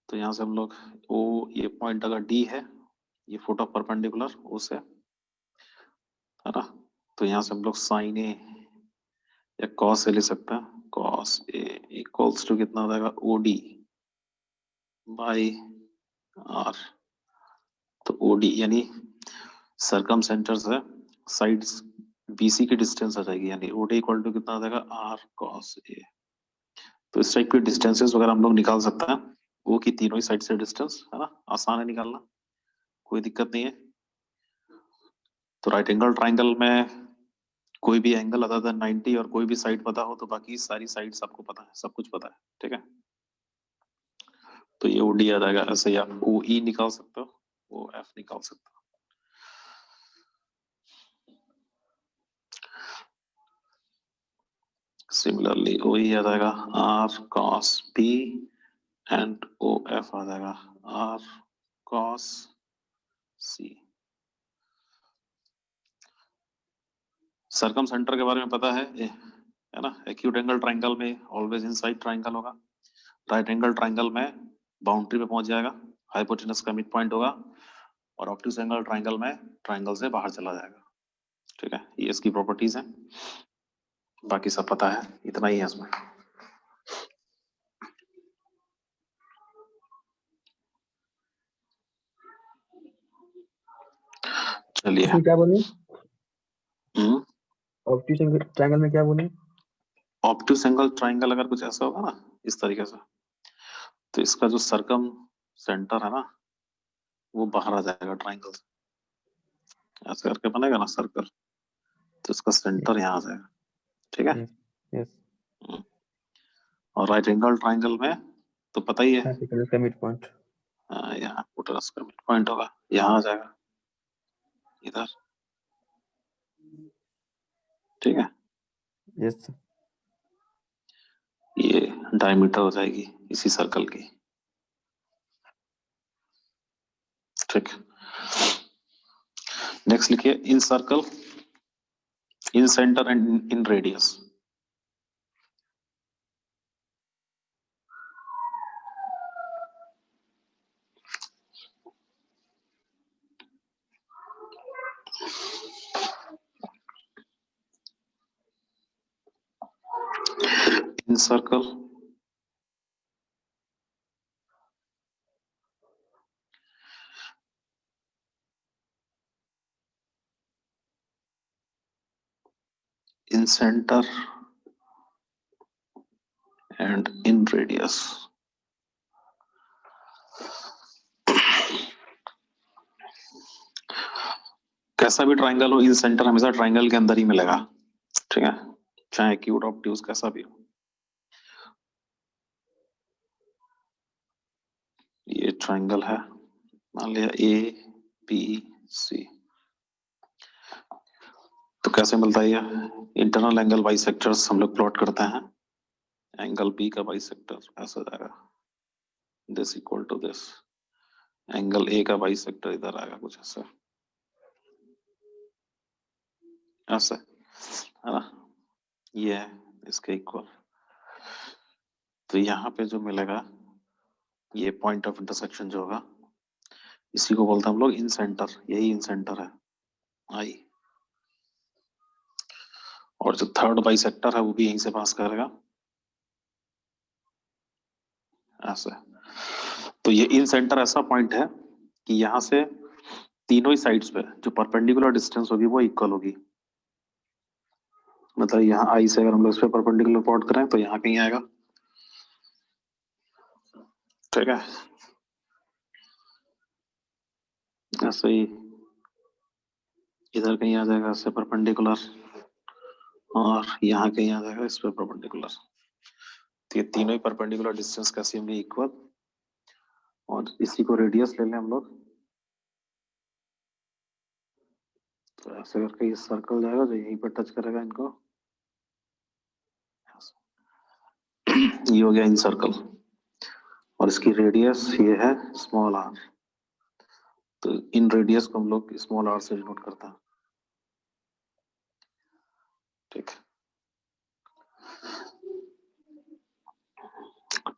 तो यहाँ से हम लोग ओ, ये पॉइंट अगर डी है, ये फोटो परपेंडिकुलर ओ से, है ना, तो यहाँ से हम लोग साइन ए या कॉस ए ले सकते हैं। कॉस ए इक्वल्स टू कितना हो जाएगा ओ डी बाई आर। तो ओ डी यानी सर्कम सेंटर से साइड्स बीसी की डिस्टेंस आ जाएगी, यानी ओ डी इक्वल टू कितना आ जाएगा आर कॉस ए। तो इस टाइप के डिस्टेंसेस वगैरह हम लोग निकाल सकते हैं, वो की तीनों ही साइड से डिस्टेंस, है ना, आसान है निकालना, कोई दिक्कत नहीं है। तो राइट एंगल ट्राइंगल में कोई भी एंगल अदर देन 90 और कोई भी साइड पता हो तो बाकी सारी साइड्स आपको पता है, सब कुछ पता है। ठीक है, तो ये ओडी आ जाएगा। ऐसे ही आप ओ ई निकाल सकते हो, ओ एफ निकाल सकते हो। सिमिलरली ओ ई आ जाएगा R cos B and O F आ जाएगा R cos C. Circumcentre के बारे में पता है ना, एक्यूट एंगल ट्राइंगल में ऑलवेज इनसाइड ट्राइंगल होगा। राइट एंगल ट्राइंगल में बाउंड्री पे पहुंच जाएगा, हाइपोटेनस का मिड पॉइंट होगा, और ऑब्ट्यूज एंगल ट्राइंगल में ट्राइंगल से बाहर चला जाएगा। ठीक है, ये इसकी प्रॉपर्टीज है, बाकी सब पता है, इतना ही है इसमें। चलिए, इसमें क्या बोले? हम्म, ऑब्ट्यूज ट्रायंगल में क्या बोले? ऑब्ट्यूज एंगल ट्राइंगल अगर कुछ ऐसा होगा ना इस तरीके से, तो इसका जो सर्कम सेंटर है ना वो बाहर आ जाएगा ट्राइंगल से, ऐसे करके बनेगा ना सर्कल, तो इसका सेंटर यहाँ आ जाएगा। ठीक है, यस, हम्म, और राइट एंगल ट्राइंगल में तो पता ही है, हाइपोटेनस का मिड पॉइंट। यहाँ हाइपोटेनस का मिड पॉइंट होगा, यहाँ आ जाएगा इधर। ठीक है, यस, ये डायमीटर हो जाएगी इसी सर्कल की। ठीक, नेक्स्ट लिखिए incircle incentre and inradius. Incircle in center and in radius. कैसा भी ट्राइंगल हो, इन सेंटर हमेशा ट्राइंगल के अंदर ही मिलेगा, ठीक है, चाहे एक्यूट ऑब्ट्यूज कैसा भी हो। ये ट्राइंगल है, मान लिया ए बी सी, तो कैसे मिलता है ये? इंटरनल एंगल बाइसेक्टर्स हम लोग प्लॉट करते हैं, एंगल बी का बाइसेक्टर ऐसा जाएगा, this equal to this, angle A का बाइसेक्टर इधर आएगा कुछ ऐसा, ऐसा है ना, ये है इसके इक्वल। तो यहाँ पे जो मिलेगा ये पॉइंट ऑफ इंटरसेक्शन जो होगा, इसी को बोलते हैं हम लोग इन सेंटर, यही इन सेंटर है आई, और जो थर्ड बाइसेक्टर है वो भी यहीं से पास करेगा ऐसे। तो ये इन सेंटर ऐसा पॉइंट है कि यहाँ से तीनों ही साइड्स पे जो परपेंडिकुलर डिस्टेंस होगी वो इक्वल होगी। मतलब यहाँ आई से अगर हम लोग इस पे परपेंडिकुलर प्लॉट करें तो यहाँ कहीं आएगा, ठीक है, ऐसे ही इधर कहीं आ जाएगा इससे परपेंडिकुलर, और यहाँ कहीं आ जाएगा इस पे परपेंडिकुलर। तो ये तीनों ही परपेंडिकुलर डिस्टेंस कैसे होंगे? इक्वल। और इसी को रेडियस ले लें हम लोग, तो ऐसे करके ये सर्कल जाएगा जो यहीं पर टच करेगा इनको, ये हो गया इन सर्कल, और इसकी रेडियस ये है स्मॉल आर। तो इन रेडियस को हम लोग स्मॉल आर से डिनोट करते हैं, ठीक।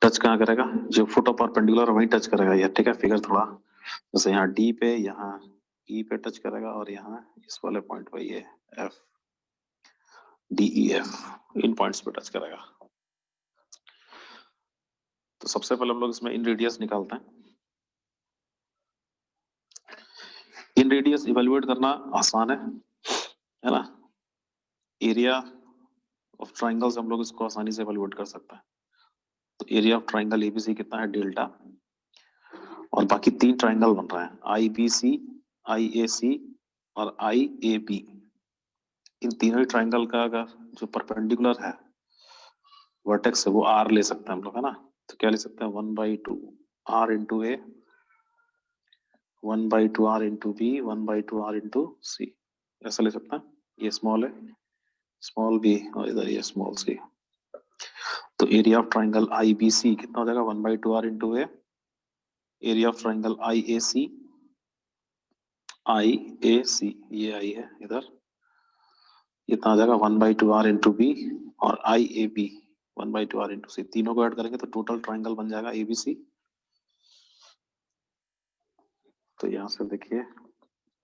टच कहाँ करेगा? जो फुट ऑफ परपेंडिकुलर वहीं टच करेगा ये, ठीक है। फिगर थोड़ा जैसे यहाँ डी पे, यहाँ ई पे टच करेगा, और यहाँ इस वाले पॉइंट पे ये एफ, डी ई एफ, इन पॉइंट्स पे टच करेगा। तो सबसे पहले हम लोग इसमें इन रेडियस निकालते हैं। इन रेडियस इवेल्युएट करना आसान है ना। एरिया ऑफ ट्राइंगल्स हम लोग इसको आसानी से इवेल्युएट कर सकते हैं। तो एरिया ऑफ ट्राइंगल एबीसी कितना है? डेल्टा। और बाकी तीन ट्राइंगल बन रहे हैं, आई बी सी, आई ए सी और आई ए बी। इन तीनों ही ट्राइंगल का अगर जो परपेंडिकुलर है वर्टेक्स है वो आर ले सकते हैं हम लोग, है ना। तो क्या ले सकते हैं? 1/2 R into A, 1/2 R into B, 1/2 R into C, ऐसा ले सकते हैं। ये स्मॉल है, स्मॉल बी, और इधर ये स्मॉल सी। तो area of triangle I B C कितना हो जाएगा? 1/2 R into A. Area of triangle I A C, I A C, ये आई है इधर, इतना आ जाएगा 1/2 आर इंटू बी, और आई ए बी 1/2 आर इंटू सी। तीनों को ऐड करेंगे तो टोटल ट्राइंगल बन जाएगा एबीसी। तो यहां से देखिए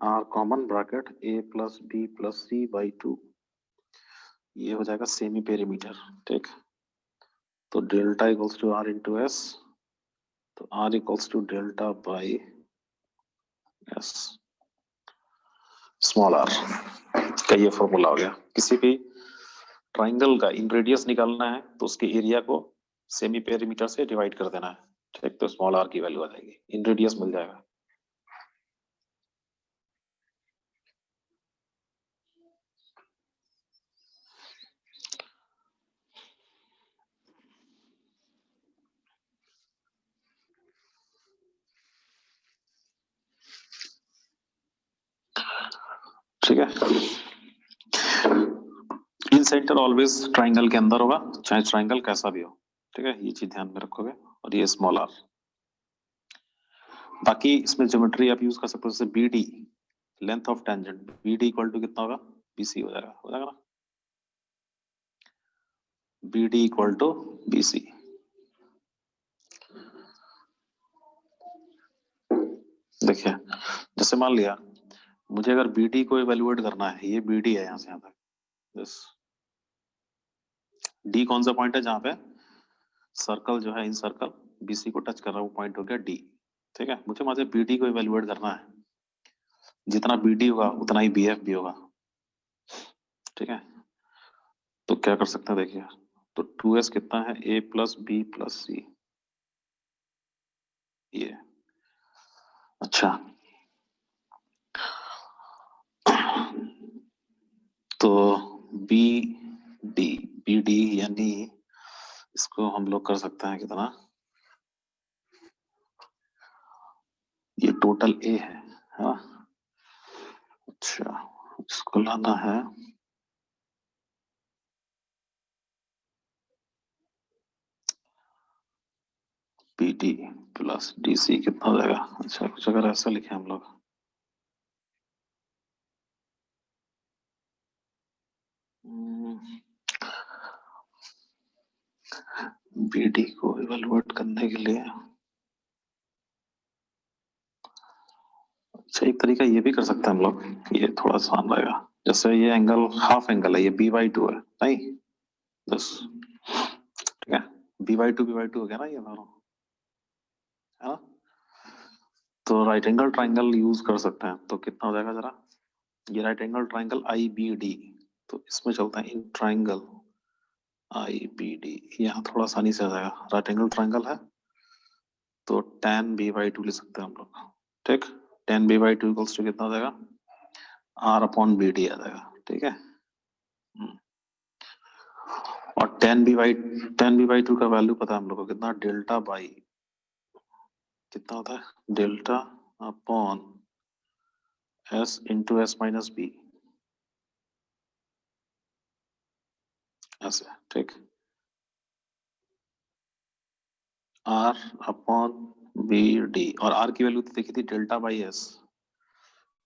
R common, bracket A plus B plus C by 2, ये हो जाएगा सेमी पेरीमीटर, ठीक। तो delta equals to R into S, तो R equals to delta by S small R का ये फॉर्मूला हो गया। किसी भी ट्राइंगल का इन रेडियस निकालना है तो उसके एरिया को सेमी पेरीमीटर से डिवाइड कर देना है, ठीक। तो स्मॉल आर की वैल्यू आ जाएगी, इन रेडियस मिल जाएगा। ठीक है। इन सेंटर ऑलवेज ट्राइंगल के अंदर होगा, चाहे ट्राइंगल कैसा भी हो, ठीक है। ये चीज ध्यान में रखोगे। और ये स्मॉल आर, बाकी इसमें ज्योमेट्री आप यूज कर सकते हो, जैसे B D, length of tangent, B D equal to कितना होगा? बीसी हो जाएगा ना, B D equal to B C. देखिए जैसे मान लिया मुझे अगर बी डी को इवेल्युएट करना है, ये बी डी है यहाँ से यहाँ तक, बस डी कौन सा पॉइंट है जहां पे सर्कल जो है इन सर्कल बीसी को टच कर रहा है, वो पॉइंट हो गया डी, ठीक है। मुझे बी डी को इवेल्युएट करना है, जितना बी डी होगा उतना ही बी एफ भी होगा, ठीक है। तो क्या कर सकते हैं देखिए, तो 2s कितना है, a प्लस बी प्लस सी, ये। अच्छा, तो बी डी यानी इसको हम लोग कर सकते हैं कितना, ये टोटल ए है हाँ। अच्छा, इसको लाना है P D plus D C, कितना हो जाएगा। अच्छा, कुछ अगर ऐसा लिखे हम लोग, बी डी को इवेलुएट करने के लिए, अच्छा एक तरीका ये भी कर सकते हैं हम लोग, ये थोड़ा आसान रहेगा। जैसे ये एंगल हाफ एंगल है, ये बी बाई टू है नहीं, बस ठीक है, बी बाई टू हो गया ना ये दोनों, है ना। तो राइट एंगल ट्राइंगल यूज कर सकते हैं, तो कितना हो जाएगा जरा, ये right angle triangle I B D, तो इसमें चलता है in triangle I B D, यहाँ थोड़ा आसानी से आ जाएगा। राइट एंगल ट्राइंगल है तो tan b बाई टू लिख सकते हैं हम लोग, ठीक। tan b by two equals to कितना हो जाएगा, r अपॉन बी डी आ जाएगा, ठीक है। और tan b बाई टू का वैल्यू पता है हम लोग को कितना, डेल्टा बाई कितना होता है, delta upon s into S minus B, ऐसे ठीक। r अपॉन बी डी, और r की वैल्यू तो देखी थी डेल्टा बाई s,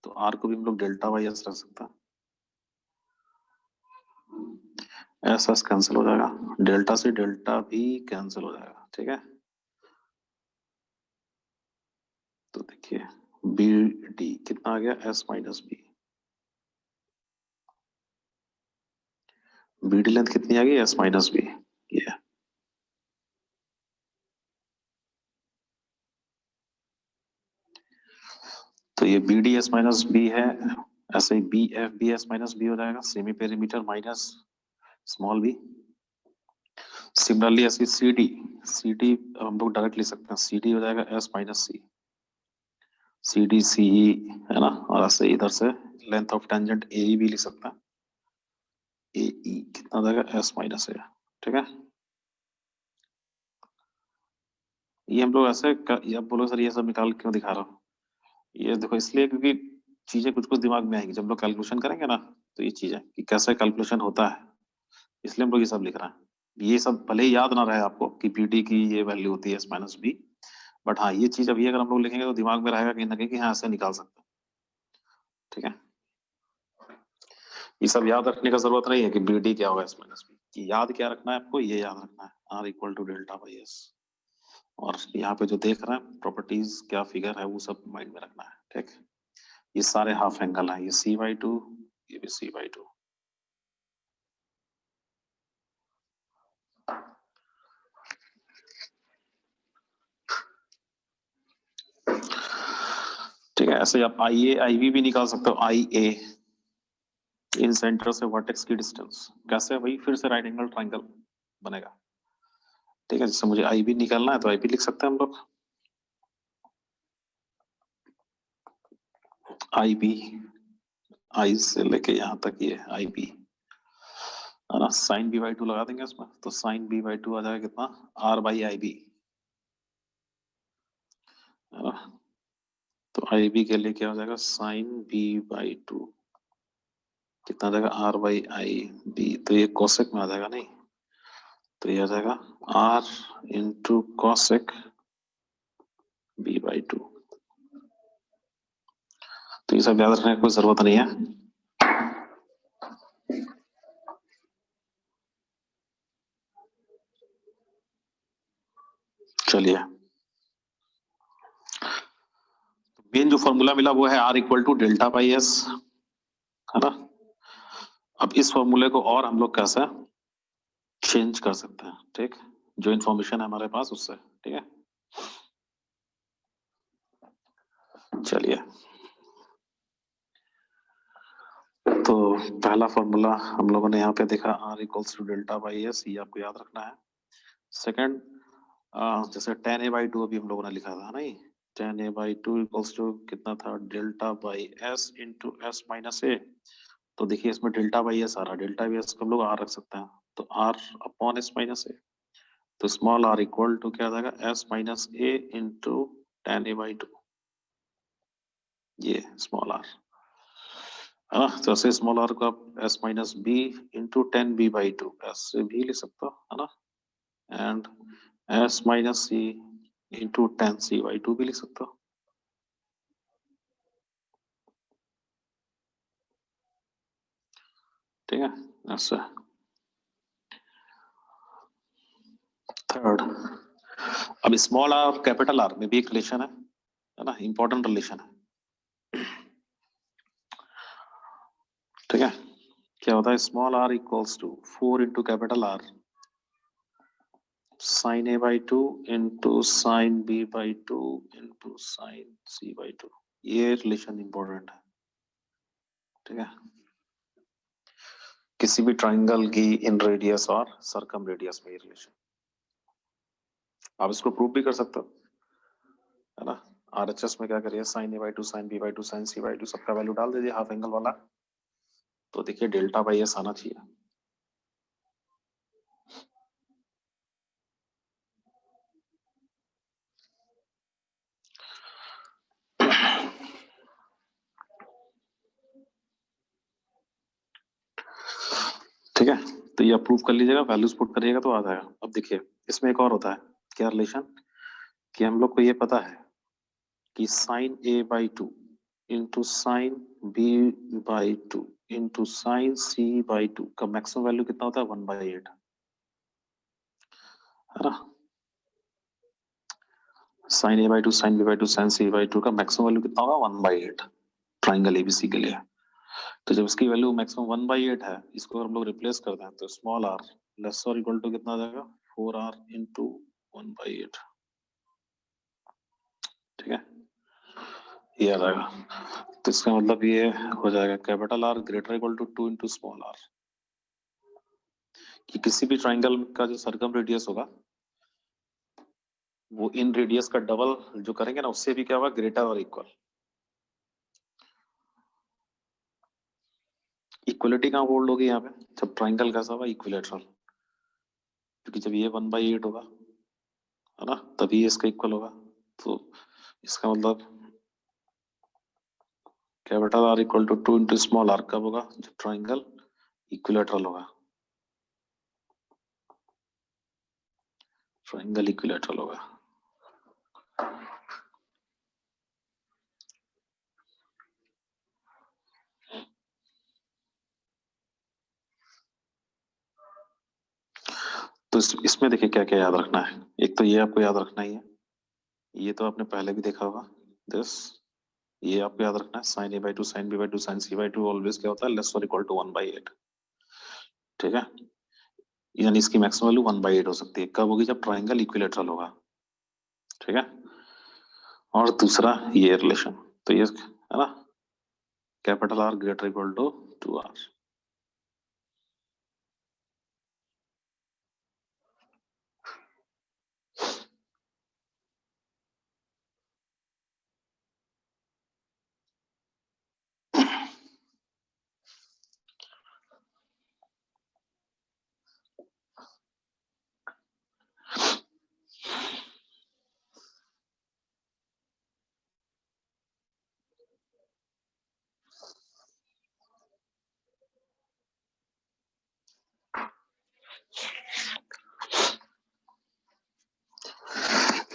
तो r को भी हम लोग डेल्टा बाई s रख सकते हैं, एस एस कैंसिल हो जाएगा, डेल्टा से डेल्टा भी कैंसिल हो जाएगा, ठीक है। तो देखिए बी डी कितना आ गया, S minus B, B D length कितनी आ गई, एस माइनस बी, ये। तो ये B D S minus B है, ऐसे ही B F B S minus B हो जाएगा, semi perimeter minus small B. Similarly ऐसे सी डी हम लोग डायरेक्ट लिख सकते हैं, सी डी हो जाएगा एस माइनस सी, सी डी सी ई, है ना। और ऐसे इधर से लेंथ ऑफ टेंजेंट ए भी लिख सकते हैं, ए ई कितना हो जाएगा, एस माइनस ए, ठीक है। ये हम लोग ऐसे ये अब बोलो सर ये सब निकाल क्यों दिखा रहा हूँ, ये देखो इसलिए क्योंकि चीजें कुछ कुछ दिमाग में आएंगी जब लोग कैलकुलेशन करेंगे ना, तो ये चीजें कि कैसे कैलकुलेशन होता है, इसलिए हम लोग ये सब लिख रहे हैं। ये सब भले ही याद ना रहे आपको कि पीडी की ये वैल्यू होती है एस माइनस बी, बट हाँ ये चीज अभी अगर हम लोग लिखेंगे तो दिमाग में रहेगा कहीं ना कहीं कि हाँ ऐसे निकाल सकते हैं, ठीक है। ये सब याद रखने का जरूरत नहीं है कि बीडी क्या होगा एस माइनस बी, याद क्या रखना है आपको, ये याद रखना है R equal to delta by S, और यहाँ पे जो देख रहे हैं प्रॉपर्टीज क्या फिगर है वो सब माइंड में रखना है, ठीक। ये सारे हाफ एंगल है, ये सी बाई टू, ये भी सी बाई टू, ठीक है। ऐसे आप आई ए आई बी भी निकाल सकते हो, आई ए इन सेंटर से वर्टेक्स की डिस्टेंस, कैसे वही फिर से राइट एंगल ट्राइंगल बनेगा, ठीक है। जैसे मुझे आई बी निकालना है तो आई बी लिख सकते हैं हम लोग, आई बी, आई से लेके यहाँ तक ये आई बी, है ना। साइन बी बाई टू लगा देंगे इसमें, तो साइन बी बाई टू आ जाएगा कितना, आर बाई आई बी, है ना। तो आई बी के लिए क्या हो जाएगा, साइन बी बाई टू कितना आ जाएगा, आर बाई आई बी, तो ये कोसेक में आ जाएगा नहीं, तो ये आ जाएगा R into cosec B by two. तो ये सब याद रखने की कोई जरूरत नहीं है। चलिए, मेन जो फॉर्मूला मिला वो है R equal to delta by S, है ना। अब इस फॉर्मूले को और हम लोग कैसे चेंज कर सकते हैं, ठीक, जो इंफॉर्मेशन है हमारे पास उससे, ठीक है। चलिए, तो पहला फॉर्मूला हम लोगों ने यहाँ पे देखा R equals to delta by S, ये आपको याद रखना है। सेकंड, जैसे tan a बाई 2 अभी हम लोगों ने लिखा था नहीं, tan a by 2 equals to कितना था, delta by S into S minus A. तो देखिए इसमें डेल्टा बाई एस आ रहा है, डेल्टा बाई एस को हम लोग R रख सकते हैं, तो R upon S minus A. तो स्मॉल r इक्वल टू क्या आ जाएगा, S minus A into tan a by 2, ये स्मॉल r है ना। तो ऐसे स्मॉल r को आप s minus B into tan B by 2 ऐसे भी लिख सकते हो, है ना। And s minus C into tan C by 2 भी लिख सकते हो। ठीक है, ऐसे। थर्ड, अब स्मॉल r कैपिटल R में भी एक रिलेशन है ना, इंपॉर्टेंट रिलेशन है। ठीक है, क्या होता है, small r equals to 4 into capital R sine a by 2 into sine b by 2 into sine c by 2, ये रिलेशन इंपॉर्टेंट है। ठीक है, किसी भी ट्राइंगल की इन रेडियस और सर्कम रेडियस में ये रिलेशन, आप इसको प्रूव भी कर सकते हो, है ना। RHS में क्या करिए, sine a by 2 sine b by 2 sine c by 2 सबका वैल्यू डाल दीजिए हाफ एंगल वाला, तो देखिए डेल्टा बाई एस आना चाहिए। ठीक है, तो ये अप्रूव कर लीजिएगा, वैल्यूज पुट करिएगा तो आ जाएगा। अब देखिए इसमें एक और होता है, क्या रिलेशन, कि हम लोग को ये पता है कि sine a by 2 into sine b by 2 into sine c by 2 का मैक्सिमम वैल्यू कितना होता है, 1/8, है ना। Sine a by 2 sine b by 2 sine c by 2 का मैक्सिमम वैल्यू कितना होगा, 1/8 ट्राइंगल एबीसी के लिए। तो जब इसकी वैल्यू मैक्सिमम 1/8 है, इसको अगर हम लोग रिप्लेस करते हैं तो स्मॉल r लेस और इक्वल टू कितना आ जाएगा, 4r इंटू 1/8। ठीक है, ये आ जाएगा। तो इसका मतलब ये हो जाएगा capital R greater equal to 2 into small r, कि किसी भी ट्राइंगल का जो सर्कम रेडियस होगा वो इन रेडियस का डबल जो करेंगे ना, उससे भी क्या होगा, ग्रेटर और इक्वल। इक्वलिटी कहाँ होल्ड होगी यहाँ पे, जब ट्राइंगल कैसा होगा, इक्विलेटरल, क्योंकि जब ये 1/8 होगा, है ना, तभी इसका इक्वल होगा। तो इसका मतलब capital R equal to 2 into small r कब होगा, जब ट्राइंगल इक्विलेटरल होगा, ट्राइंगल इक्विलेटरल होगा। तो इसमें देखिए क्या क्या याद रखना है। एक तो ये आपको याद रखना ही है, ये तो आपने पहले भी देखा होगा दिस, ये आपको याद रखना है, sine a by 2 sine b by 2 sine c by 2 always क्या होता है, लेस और इक्वल टू 1/8। ठीक है, यानी इसकी मैक्सिमम वैल्यू 1/8 हो सकती है, कब होगी, जब ट्राइंगल इक्विलेटरल होगा। ठीक है, और दूसरा ये रिलेशन, तो ये है ना, capital R greater equal to 2r।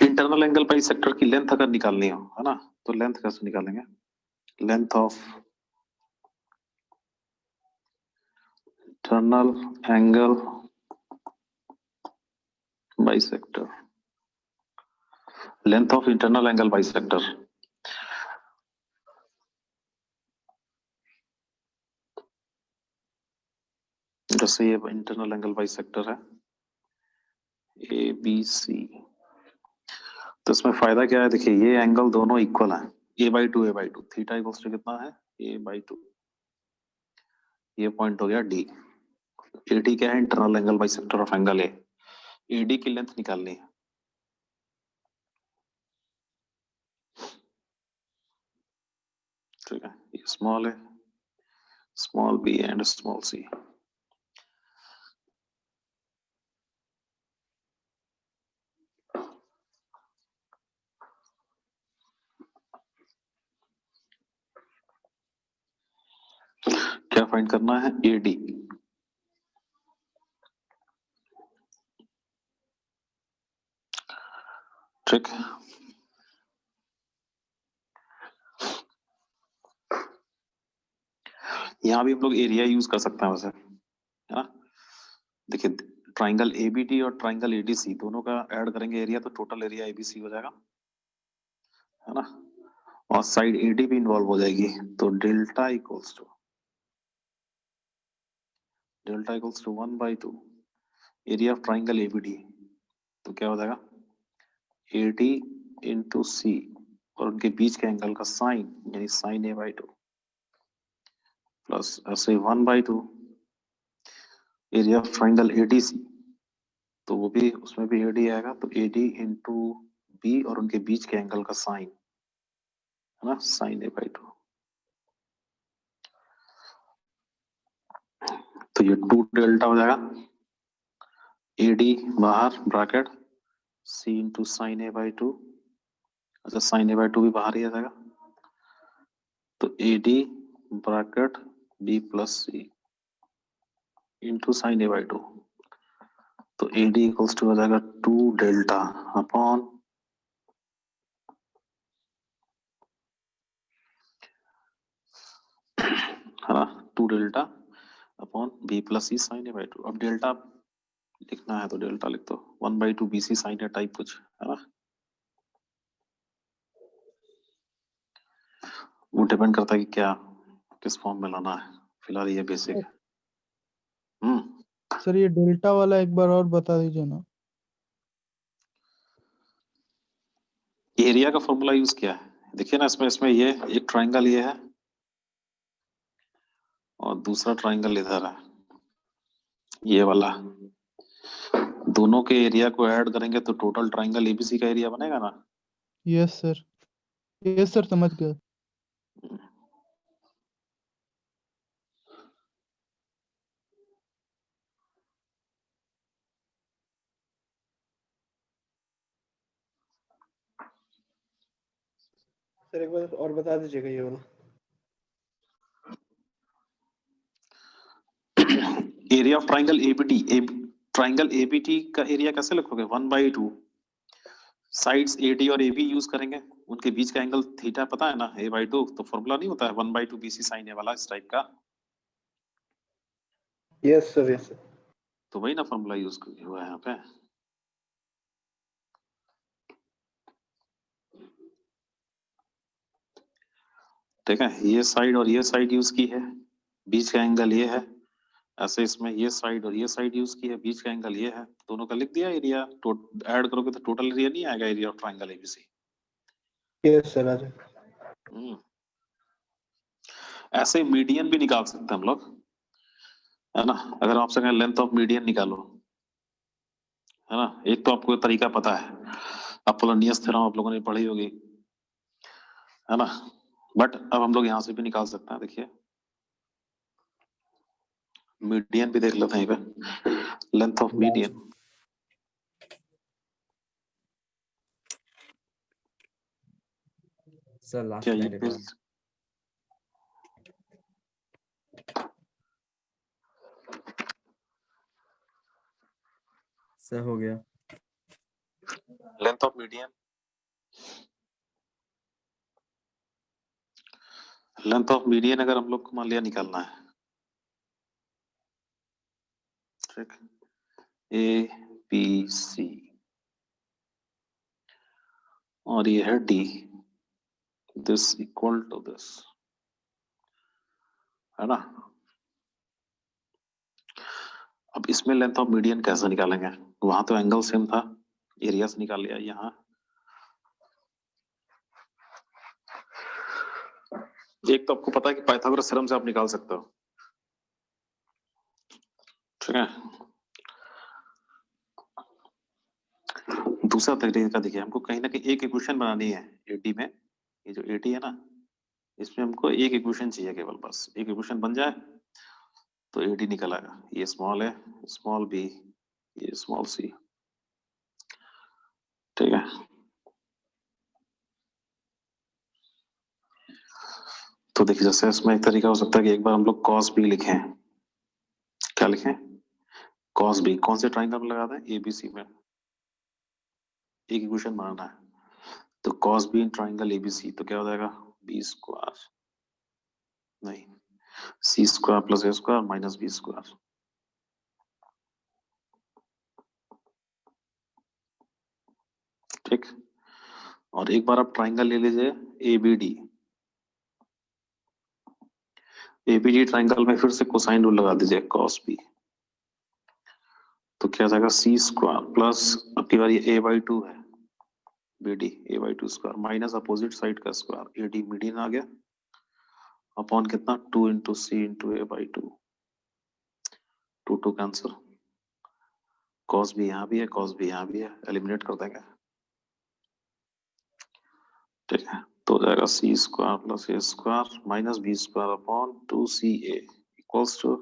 Internal angle bisector की लेंथ अगर निकालनी हो, है ना, तो लेंथ कैसे निकालेंगे, length of internal angle bisector, length of internal angle bisector, जैसे ये इंटरनल एंगल बाइसेक्टर है ABC, तो इसमें फायदा क्या है, देखिए ये एंगल दोनों इक्वल है, a by 2 theta equals to कितना है, a बाई 2, ये पॉइंट हो गया डी। एडी क्या है? Internal angle bisector of angle A. AD की लेंथ निकालनी है। ठीक है, ये स्मॉल है, small B and small C. क्या फाइंड करना है? एडी। ठीक है, यहां भी हम लोग एरिया यूज कर सकते हैं वैसे, है ना। देखिए, ट्राइंगल एबीडी और ट्राइंगल एडीसी दोनों का ऐड करेंगे एरिया, तो टोटल एरिया एबीसी हो जाएगा, है ना। और साइड एडी भी इन्वॉल्व हो जाएगी, तो delta equals to 1/2 area of triangle ABD. तो क्या हो जाएगा? एडी इंटू सी और उनके बीच के एंगल का साइन, यानी साइन a/2 प्लस ऐसे 1/2 एरिया ऑफ ट्राइंगल एडीसी, तो वो भी, उसमें भी एडी आएगा, तो एडी इंटू बी और उनके बीच के एंगल का साइन, है ना, साइन a/2। तो ये 2 डेल्टा हो जाएगा, एडी बाहर ब्रैकेट सी इंटू साइन a/2। अच्छा, साइन a/2 भी बाहर ही आ जाएगा, तो एडी ब्रैकेट बी प्लस सी इंटू साइन a/2। तो एडी इक्वल्स टू हो जाएगा 2 डेल्टा अपॉन है ना, 2 डेल्टा अपॉन बी प्लस सी साइन a/2। अब डेल्टा लिखना है तो डेल्टा लिख दो 1/2 BC साइन ए टाइप कुछ, है ना। वो डिपेंड करता है कि क्या किस फॉर्म में लाना है, फिलहाल ये बेसिक है। सर ये डेल्टा वाला एक बार और बता दीजिए ना। एरिया का फॉर्मूला यूज किया है, देखिए ना, इसमें ये एक ट्राइंगल ये है और दूसरा ट्राइंगल इधर है, ये वाला। दोनों के एरिया को ऐड करेंगे तो टोटल ट्राइंगल एबीसी का एरिया बनेगा ना। यस सर समझ गया। सर एक बार और बता दीजिएगा ये वाला। Area of triangle ABT, triangle ABT का एरिया कैसे लिखोगे? 1/2 साइड्स एडी और एबी यूज करेंगे, उनके बीच का एंगल थीटा पता है ना, a/2। तो फॉर्मूला नहीं होता है 1/2 BC साइन ए वाला, इस टाइप का। Yes sir. तो वही ना फॉर्मूला यूज हुआ है यहाँ पे। ठीक है, ये साइड और ये साइड यूज की है, बीच का एंगल ये है। ऐसे इसमें ये साइड और ये साइड यूज की है, बीच का एंगल ये है, दोनों का लिख दिया एरिया। ऐड करोगे तो टोटल एरिया नहीं आएगा, area of triangle ABC. Yes sir आ जाएगा। ऐसे मीडियन भी निकाल सकते हैं हम लोग, है ना। अगर आपसे कहें लेंथ ऑफ मीडियन निकालो, है ना, एक तो आपको तरीका पता है, अपोलोनियस थ्योरम आप लोगों ने पढ़ी होगी, है ना। बट अब हम लोग यहाँ से भी निकाल सकते हैं। देखिए, मीडियन भी देख लेते हैं यहाँ पे, length of median. Sir last क्या ये स्लाइड सर हो गया। Length of median, length of median अगर हम लोग को मान लिया निकालना है, ठीक, ए बी सी और ये है D, this equal to this, है ना। अब इसमें लेंथ ऑफ मीडियन कैसे निकालेंगे? वहां तो एंगल सेम था, एरिया से निकाल लिया। यहाँ एक तो आपको पता है कि पाइथागोरस थ्योरम से आप निकाल सकते हो, ठीक है। दूसरा तरीका देखिए, हमको कहीं ना कहीं एक इक्वेशन बनानी है एटी में। ये जो एटी है ना, इसमें हमको एक इक्वेशन चाहिए केवल, बस एक इक्वेशन बन जाए तो एटी निकल आएगा। ये स्मॉल है, स्मॉल बी, ये स्मॉल सी, ठीक है। तो देखिए जैसे इसमें एक तरीका हो सकता है कि एक बार हम लोग cos b लिखें। क्या लिखें? cos b। कौन से ट्राइंगल में लगा दें? एबीसी में। एक इक्वेशन बनाना है तो cos b in triangle ABC, तो क्या हो जाएगा? बी स्क्वायर, नहीं, सी square plus A square minus B square. ठीक। और एक बार आप ट्राइंगल ले लीजिए एबीडी। एबीडी ट्राइंगल में फिर से कोसाइन रूल लगा दीजिए cos b, तो क्या हो जाएगा? सी स्क्वायर प्लस, अब की बार ये a बाई 2 है, BD a by 2 square minus opposite side का स्क्वायर AD, मीडियन आ गया, अपॉन कितना? 2 into C into a by 2, 2 कैंसर, cos b यहाँ भी है, cos b यहाँ भी है, एलिमिनेट कर देंगे। ठीक है, तो हो जाएगा C square plus A square minus B square upon 2CA equals to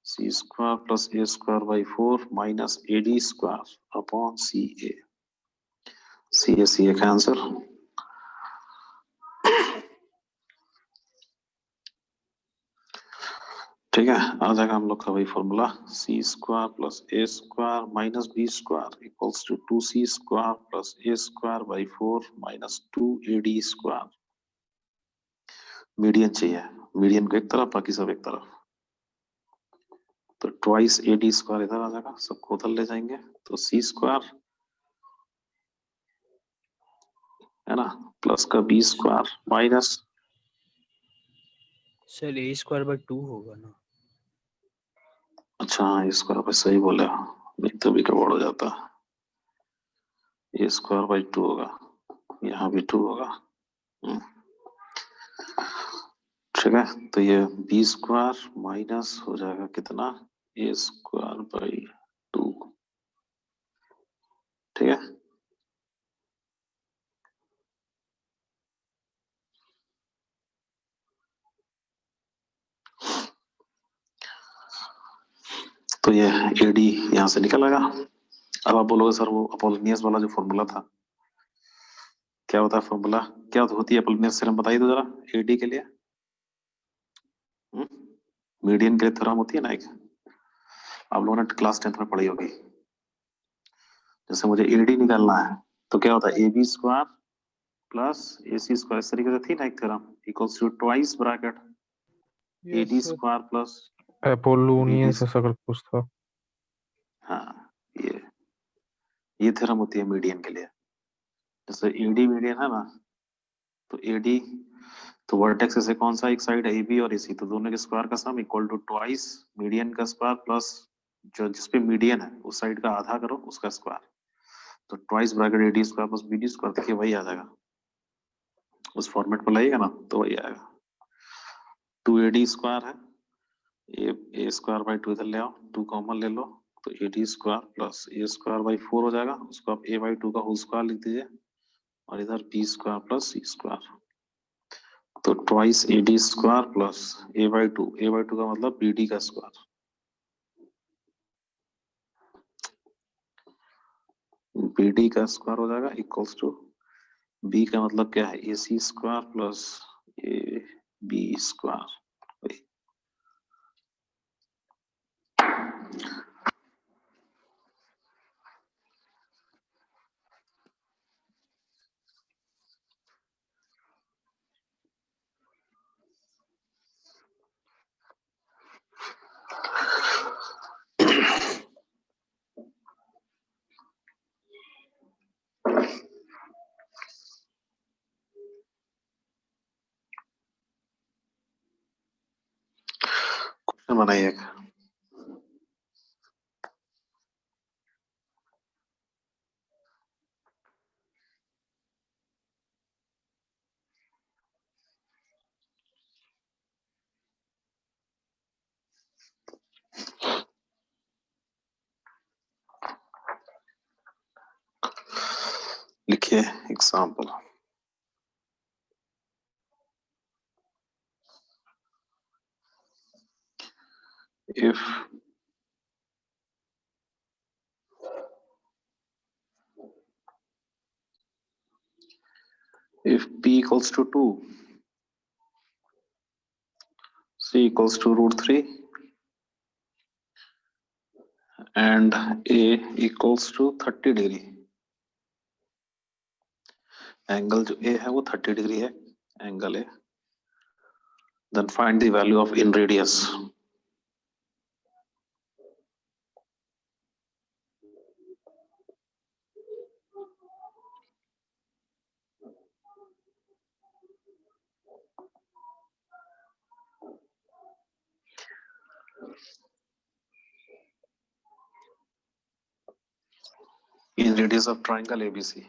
C square plus A square by 4 minus AD square upon CA। CA का आंसर। ठीक है, आ जाएगा हम लोग का वही formula, C square plus A square minus B square equals to 2C square plus A square by 4 minus 2AD square. Median चाहिए, मीडियन को एक तरफ, बाकी सब एक तरफ, तो ट्वाइस AD स्क्वायर इधर आ जाएगा, सबको उधर ले जाएंगे, तो सी स्क्वायर है ना प्लस का B square minus, sir A square by 2 होगा ना? अच्छा हाँ स्क्वायर पे सही बोला, नहीं तो भी गड़बड़ हो जाता। ए स्क्वायर बाई 2 होगा, यहाँ भी 2 होगा। ठीक है, तो ये बी स्क्वायर माइनस हो जाएगा कितना? ए स्क्वायर बाई 2। ठीक है, तो ये एडी यहाँ से निकल आएगा। अब आप बोलोगे सर वो अपोलोनियस वाला जो फॉर्मूला था, क्या होता है फॉर्मूला, क्या होती है अपोलोनियस थ्योरम, बताइए तो जरा एडी के लिए। मीडियन के लिए थ्योरम होती है ना एक, आप लोगों ने क्लास 10th में पढ़ी होगी। जैसे मुझे एडी निकालना है तो क्या होता है? A B square plus A C square, इस तरीके से थी ना एक theorem, equals to twice bracket yes AD sir. Square plus Apollonius ऐसा कर कुछ था। हाँ, ये थ्योरम होती है मीडियन के लिए। जैसे एडी मीडियन है ना, तो एडी, तो वर्टेक्स से कौन सा एक साइड है? AB और AC, तो दोनों के स्क्वायर का sum equal to twice median का स्क्वायर प्लस जो जिसपे मीडियन है उस साइड का आधा करो उसका स्क्वायर, तो twice bracket AD square plus BD square, देखिए वही आ जाएगा। उस फॉर्मेट में लाइएगा ना तो वही आएगा। 2AD स्क्वायर है, ए स्क्वायर बाई 2 इधर ले आओ, 2 कॉमन ले लो, तो AD square plus A square by 4 हो जाएगा, उसको आप a बाई 2 का होल स्क्वायर लिख दीजिए, और इधर B square plus C square, तो twice AD square plus a by 2, a by 2 का मतलब BD का स्क्वायर, BD का स्क्वायर हो जाएगा इक्वल्स टू B का मतलब क्या है? AC square plus AB square. Question बनाइए एक। देखिए example, if p equals to 2, c equals to √3 and a equals to 30 degree, angle जो a है वो 30 डिग्री है, एंगल है, then find the value of in radius. In radius of triangle ABC.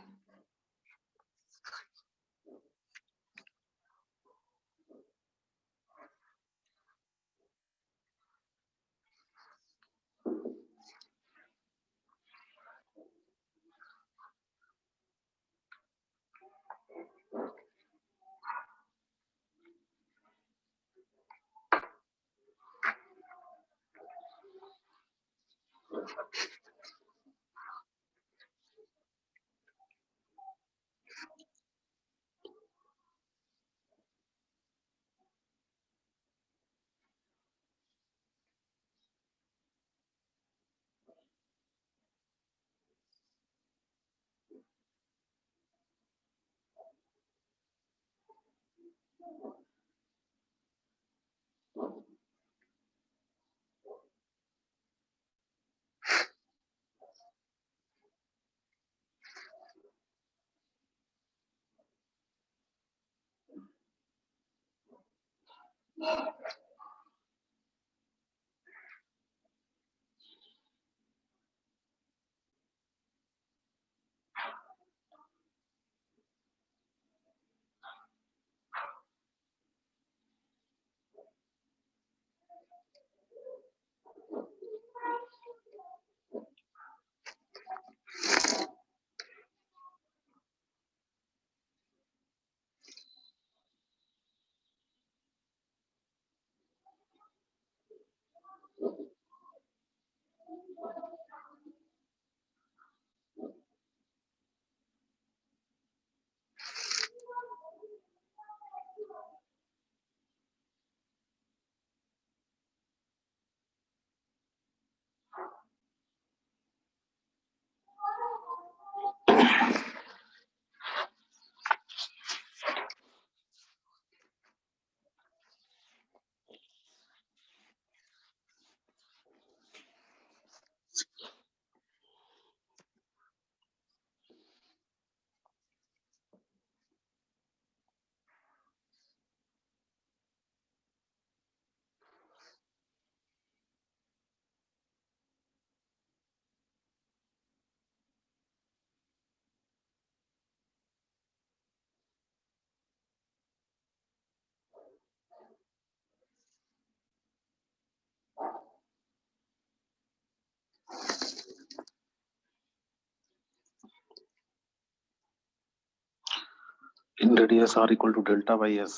In radius r equal to delta by s.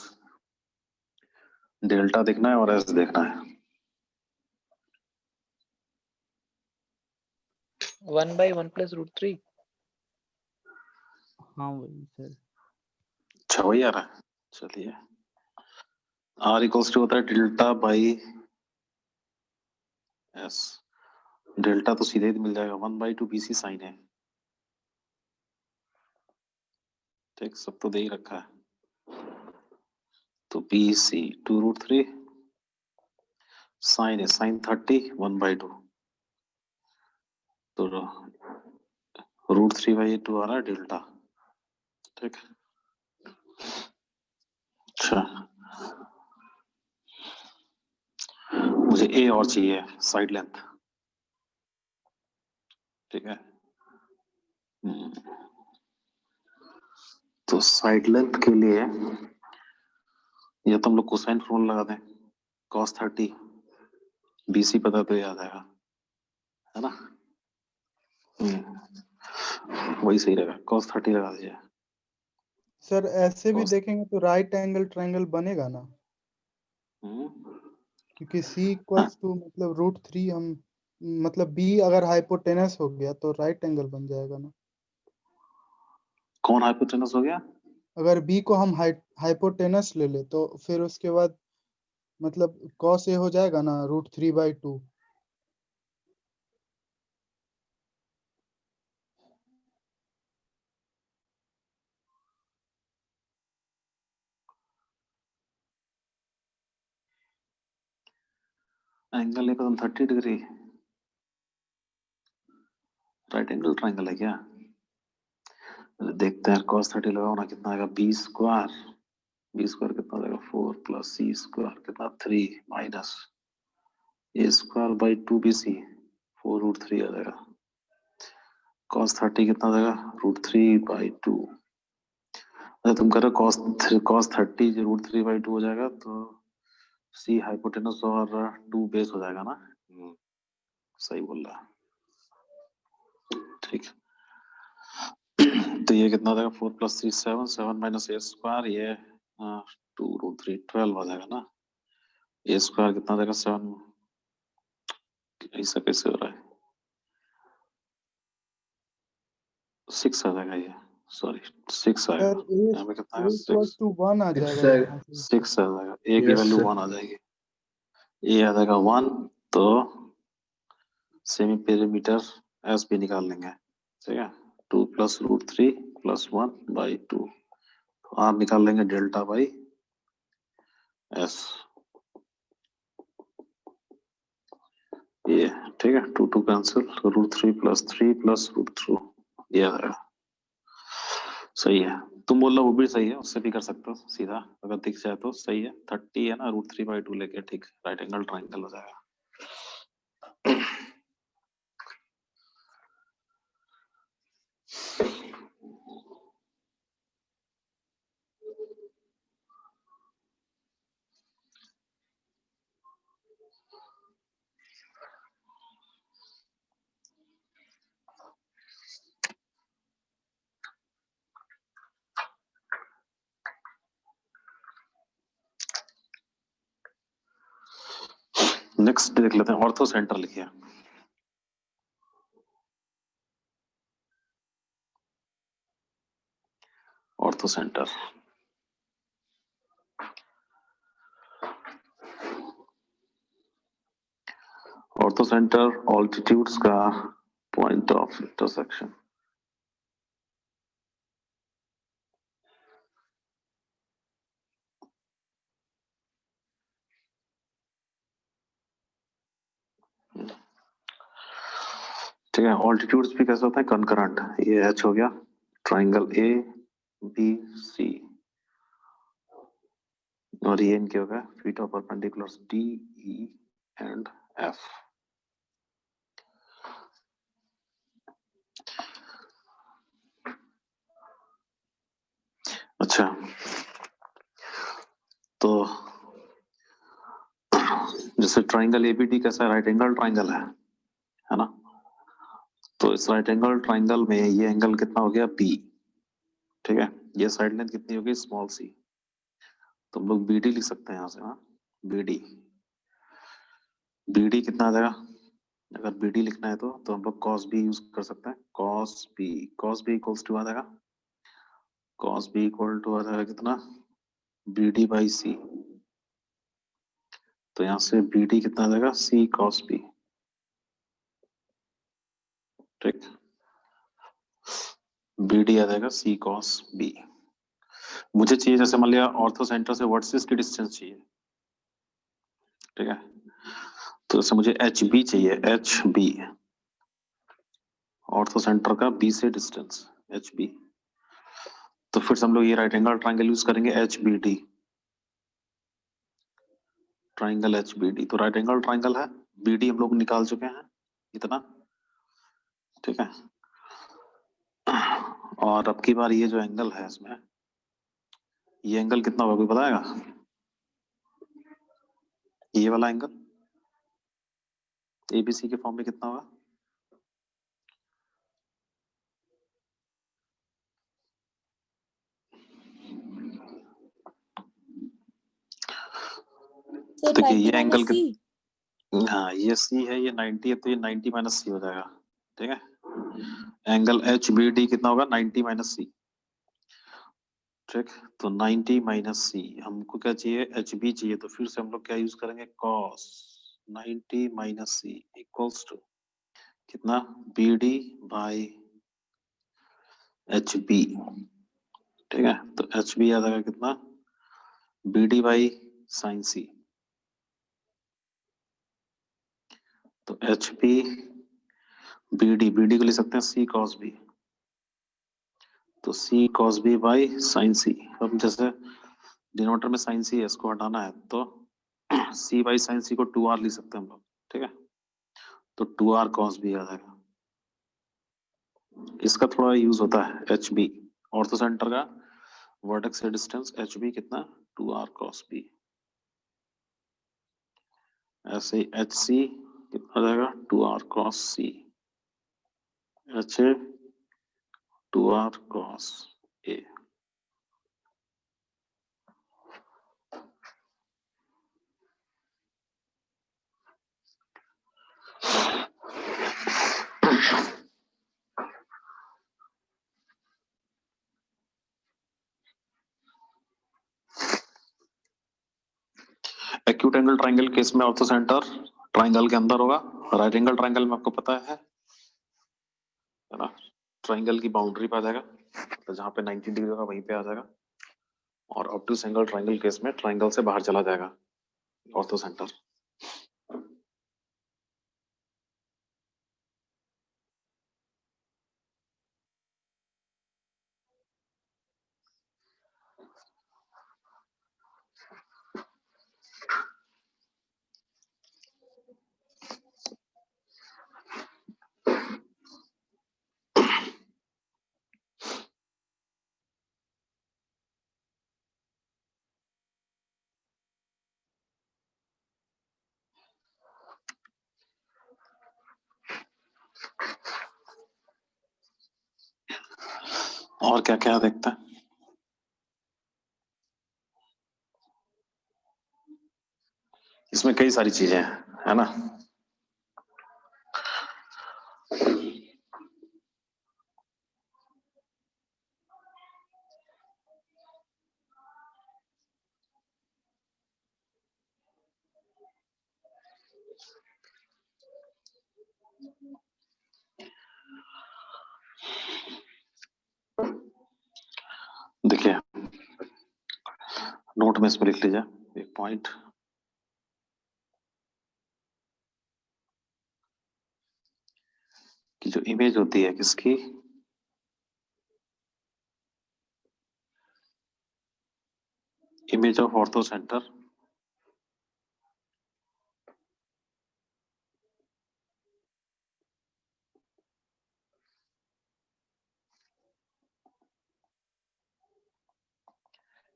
Delta देखना है और S देखना है. 1/1 plus √3. हाँ वही सर. अच्छा वही आ रहा है. चलिए r इक्वल्स टू होता है डेल्टा बाई एस. डेल्टा तो सीधे ही मिल जाएगा 1/2 BC साइन है. ठीक, सब तो दे ही रखा है. तो BC 2√3 साइन है साइन 30 1/2 तो √3/2 आ रहा है डेल्टा. ठीक. अच्छा मुझे ए और चाहिए साइड लेंथ. ठीक है. तो साइड लेंथ के लिए या तो हम लोग कोसाइन फॉर्मूला लगा दें. cos 30 BC पता तो याद आएगा है ना. वही सही रहेगा, cos 30 लगा दीजिए। सर ऐसे भी cos देखेंगे तो राइट एंगल ट्रायंगल बनेगा ना, क्योंकि c इक्वल्स टू मतलब √3 हम मतलब b अगर हाइपोटेनस हो गया तो राइट एंगल बन जाएगा ना। कौन हाइपोटेनस हो गया? अगर b को हम हाइपोटेनस ले ले तो फिर उसके बाद मतलब cos a हो जाएगा ना √3/2। एंगल है 30 डिग्री, राइट एंगल ट्रायंगल है क्या? देखते हैं, cos 30 लगाओ ना, कितना आएगा? b स्क्वायर, कितना आएगा? 4 प्लस c स्क्वायर कितना? 3 minus a square by 2bc, 4√3 आ जाएगा। cos 30 कितना आ जाएगा? √3/2। अच्छा तुम कह रहे हो cos 30 जो √3/2 हो जाएगा तो c हाइपोटेनस और 2 बेस हो जाएगा ना। सही बोल रहा है, ठीक। तो ये कितना आ जाएगा? 4 प्लस 3 7, 7 माइनस a स्क्वायर, ये 2√3 12 आ जाएगा ना। a स्क्वायर कितना आ जाएगा? 7, ऐसा कैसे हो रहा है? 6 आ जाएगा ये, सॉरी 6 आएगा। सर यहाँ पे कितना a आएगा? इक्वल्स टू 1 आ जाएगा यहाँ से। 6 आ जाएगा, a की Yes, वैल्यू sir. 1 आ जाएगी, a आ जाएगा 1, तो सेमी पेरीमीटर s भी निकाल लेंगे, ठीक है। 2 प्लस √3 प्लस 1/2, तो r निकाल लेंगे डेल्टा बाई s, ये ठीक है। 2 2 कैंसिल, √3 प्लस 3 प्लस √2, ये आ जाएगा। सही है, तुम बोल रहे हो वो भी सही है, उससे भी कर सकते हो सीधा, अगर दिख जाए तो सही है। 30 है ना, √3/2 लेके, ठीक, राइट एंगल ट्रायंगल हो जाएगा। नेक्स्ट देख लेते हैं, ऑर्थो सेंटर लिखिए। Ortho centre, ortho centre altitudes का पॉइंट ऑफ इंटरसेक्शन। ठीक है, ऑल्टीट्यूड्स भी कैसे होता है? कंकरंट, ये h हो गया, ट्राइंगल ए बी सी, और ये इनके हो गया feet of perpendiculars D E and F. अच्छा, तो जैसे ट्राइंगल एबीडी कैसा? राइट एंगल ट्राइंगल है ना। तो इस राइट एंगल ट्राइंगल में ये एंगल कितना हो गया? बी, ठीक है। ये साइड लेंथ कितनी होगी? स्मॉल सी, तो हम लोग बीडी लिख सकते हैं यहाँ से ना, बीडी। बीडी कितना आ जाएगा? अगर बीडी लिखना है तो हम लोग cos b यूज कर सकते हैं। cos b इक्वल्स टू आ जाएगा, cos b इक्वल टू आ जाएगा कितना? bd बाई c, तो यहाँ से bd कितना आ जाएगा? c cos b, ठीक। bd आ जाएगा c cos b। मुझे चाहिए, जैसे मान लिया ऑर्थो सेंटर से वर्टिसिस की डिस्टेंस चाहिए, ठीक है। तो जैसे मुझे एच बी चाहिए, एच बी, ऑर्थो सेंटर का बी से डिस्टेंस एच बी, तो फिर से हम लोग ये राइट एंगल ट्राइंगल यूज करेंगे, H B D, triangle H B D. तो राइट एंगल ट्राइंगल है, बी डी हम लोग निकाल चुके हैं इतना, ठीक है। और अब की बार ये जो एंगल है इसमें, ये एंगल कितना होगा, कोई बताएगा? ये वाला एंगल एबीसी के फॉर्म में कितना होगा? सर देखिए ये 90 एंगल माइनस सी। हाँ ये सी है, ये 90 है, तो ये 90 माइनस सी हो जाएगा। ठीक है, एंगल एच बी डी कितना होगा? 90 माइनस सी। ठीक, तो 90 माइनस सी, हमको क्या चाहिए? एच बी चाहिए, तो फिर से हम लोग क्या यूज करेंगे? Cos 90 minus C equals to कितना? B D by H B. ठीक है, तो एच बी आ जाएगा कितना? B D by sine C. तो एच बी बी डी को लिख सकते हैं सी कॉस बी, तो सी कॉस बी बाई साइन सी। अब जैसे डिनोमिनेटर में साइन सी है, इसको हटाना है, तो सी बाई साइन सी को 2r लिख सकते हैं हम लोग। ठीक है, तो 2r कॉस बी आ जाएगा। इसका थोड़ा यूज होता है एच बी, ऑर्थो सेंटर का वर्टेक्स से डिस्टेंस एच बी कितना? 2r cos B. ऐसे एच सी कितना आ जाएगा? 2r cos C. H A 2r cos A. Acute angle triangle case में ऑर्थो सेंटर ट्राइंगल के अंदर होगा। राइट एंगल ट्राइंगल में आपको पता है ना, ट्राइंगल की बाउंड्री पे आ जाएगा, तो जहां पे 90 डिग्री होगा वहीं पे आ जाएगा। और ऑब्टूस एंगल ट्राइंगल केस में ट्राइंगल से बाहर चला जाएगा ऑर्थो सेंटर। और क्या क्या देखते हैं? इसमें कई सारी चीजें हैं, है ना। देखिए नोट में इसमें लिख लीजिए एक पॉइंट, कि जो इमेज होती है किसकी, image of ortho centre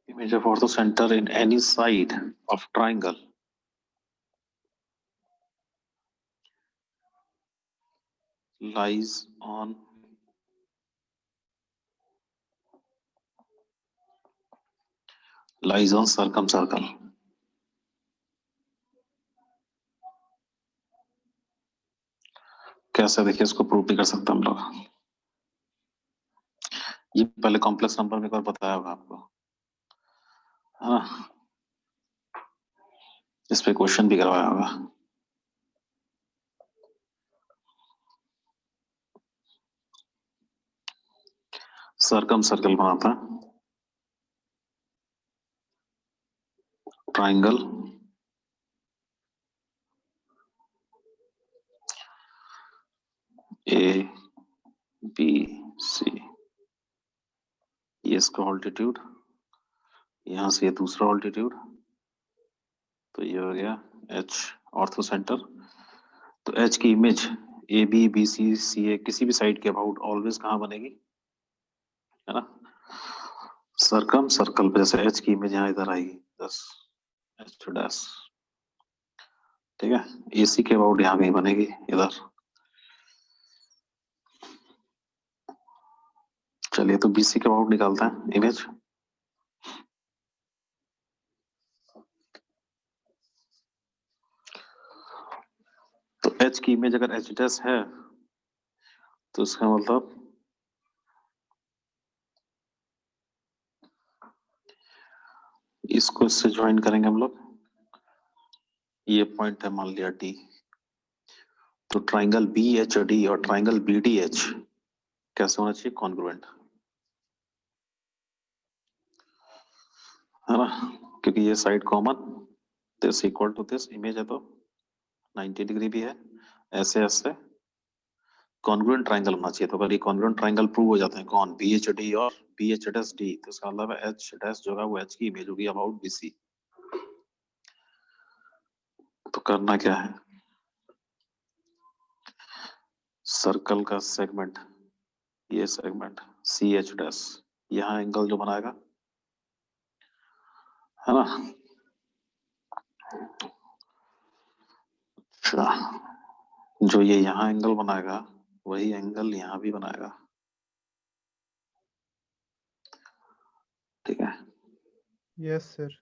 image of ortho center in any side of triangle lies on circumcircle। कैसे? देखिए इसको प्रूव भी कर सकते हम लोग। ये पहले कॉम्प्लेक्स नंबर में एक बार बताया होगा आपको, हाँ, इस पे क्वेश्चन भी करवाया होगा। सर्कम सर्कल बनाता है ट्राइंगल ए बी सी, ये इसका ऑल्टीट्यूड, यहां से ये दूसरा ऑल्टीट्यूड, तो ये हो गया एच ऑर्थो सेंटर। तो एच की image A B B C C A किसी भी साइड के अबाउट ऑलवेज कहाँ बनेगी, है ना, सर्कम सर्कल पे। जैसे एच की इमेज यहाँ इधर आएगी, बस एच डैश। ठीक है, एसी के अबाउट यहाँ कहीं बनेगी इधर। चलिए तो बीसी के अबाउट निकालते हैं इमेज। तो एच की इमेज अगर एच डैश है तो इसका मतलब इसको इससे ज्वाइन करेंगे हम लोग। ये पॉइंट है मान लिया डी, तो ट्राइंगल बी एच डी और ट्राइंगल बी डी एच कैसे होना चाहिए? कॉन्ग्रुएंट, है ना? क्योंकि ये side common, this equal to this, image है तो 90 डिग्री भी है, ऐसे ऐसे कॉन्ग्रुएंट ट्राइंगल होना चाहिए। तो अगर ये कॉन्ग्रुएंट ट्राइंगल प्रूव हो जाते हैं कौन? बी एच डी और बी एच डैश डी, तो इसका मतलब है एच डैश जो है वो एच की इमेज होगी अबाउट बी सी। तो करना क्या है? सर्कल का सेगमेंट, ये सेगमेंट सी एच डैश, यहाँ एंगल जो बनाएगा, है ना? अच्छा, जो ये यहाँ एंगल बनाएगा वही एंगल यहाँ भी बनाएगा, ठीक है? Yes sir.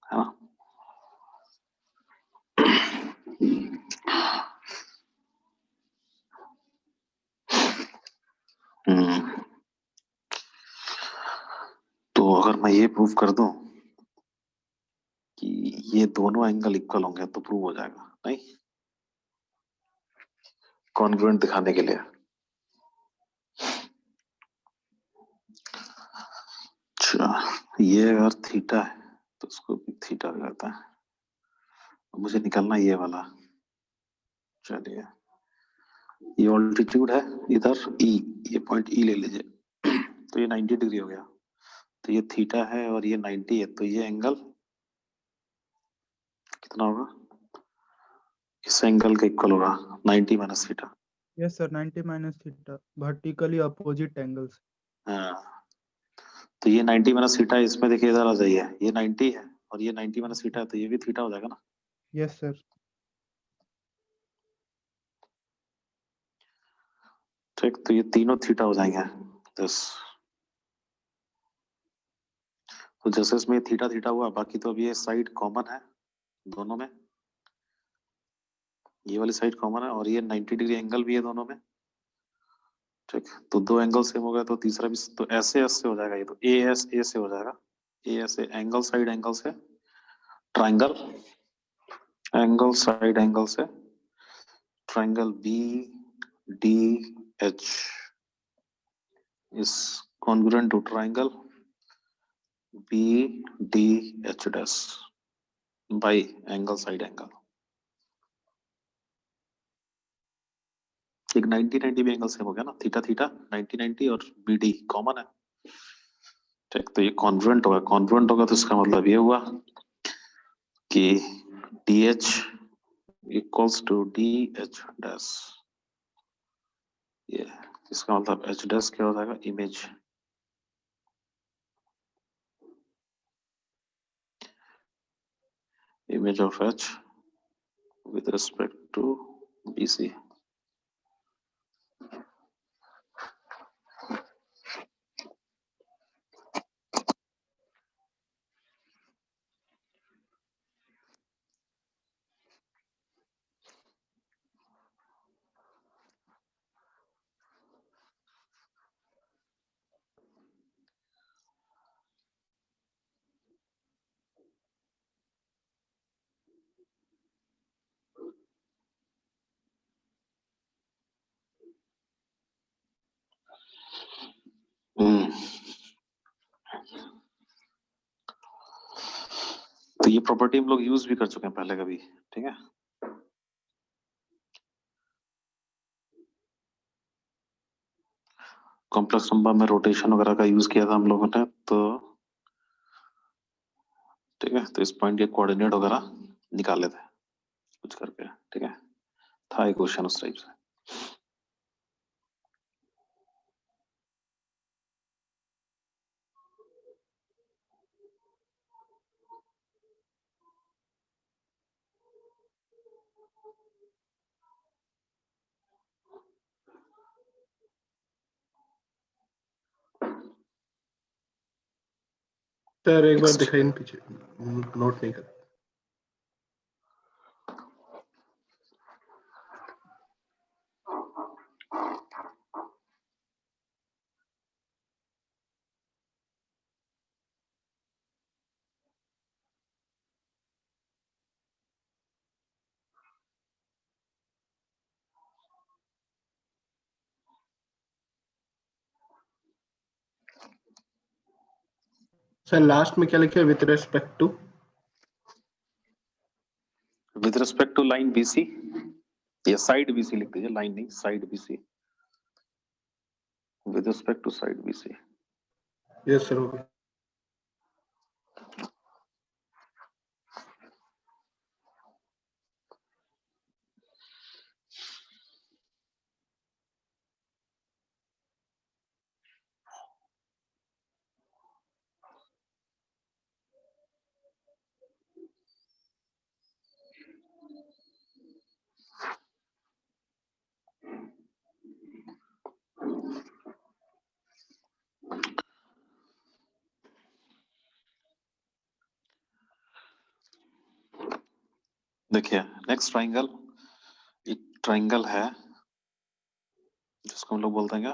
है ना? तो अगर मैं ये प्रूव कर दूं कि ये दोनों एंगल इक्वल होंगे तो प्रूव हो जाएगा, नहीं? कॉन्ग्रुएंट दिखाने के लिए। अच्छा, ये अगर थीटा है तो उसको भी थीटा हो जाता है। मुझे निकालना ये वाला, चलिए ये ऑल्टीट्यूड है इधर ई, ये पॉइंट ई ले लीजिए, तो ये 90 डिग्री हो गया। तो ये थीटा है और ये 90 है, तो ये एंगल कितना होगा? इस एंगल का इक्वल होगा 90 minus theta. Yes sir, 90 minus theta, vertically opposite angles. हाँ, तो ये 90 माइनस थीटा, इसमें देखिए इधर आ जाइए, ये 90 है और ये 90 माइनस थीटा है, तो ये भी थीटा हो जाएगा ना? Yes sir. ठीक, तो ये तीनों थीटा हो जाएंगे। तो जैसे इसमें थीटा थीटा हुआ, बाकी तो अब ये साइड कॉमन है दोनों में, ये वाली साइड कॉमन है और ये 90 डिग्री एंगल भी है दोनों में। ठीक, तो दो एंगल सेम हो गया, तो तीसरा भी तो ऐसे ऐसे हो जाएगा। ये तो ए एस ए से हो जाएगा, ए ऐसे एंगल साइड एंगल से, ट्राइंगल एंगल साइड एंगल से, triangle B D H is congruent to triangle BDH dash by angle side angle। एक 90-90 भी एंगल सेम हो गया ना, थीटा थीटा 90-90 और BD कॉमन है। ठीक, तो ये कॉन्ग्रुएंट होगा, कॉन्ग्रुएंट होगा तो इसका मतलब ये हुआ कि DH equals to DH dash, ये इसका मतलब H डैश क्या हो जाएगा? Image, image of H with respect to BC। तो ये प्रॉपर्टी हम लोग यूज भी कर चुके हैं पहले कभी, ठीक है? कॉम्प्लेक्स नंबर में रोटेशन वगैरह का यूज किया था हम लोगों ने, तो ठीक है, तो इस पॉइंट के कोऑर्डिनेट वगैरह निकाले थे कुछ करके, ठीक है? था एक क्वेश्चन उस टाइप से। सर एक बार दिखाई नहीं, पीछे नोट नहीं कर। सर लास्ट में क्या लिखे with respect to? With respect to line BC या साइड बीसी लिख दीजिए, लाइन नहीं, side BC, with respect to side BC. Yes sir, हो गया। देखिए नेक्स्ट ट्राइंगल, एक ट्राइंगल है जिसको हम लोग बोलते हैं क्या,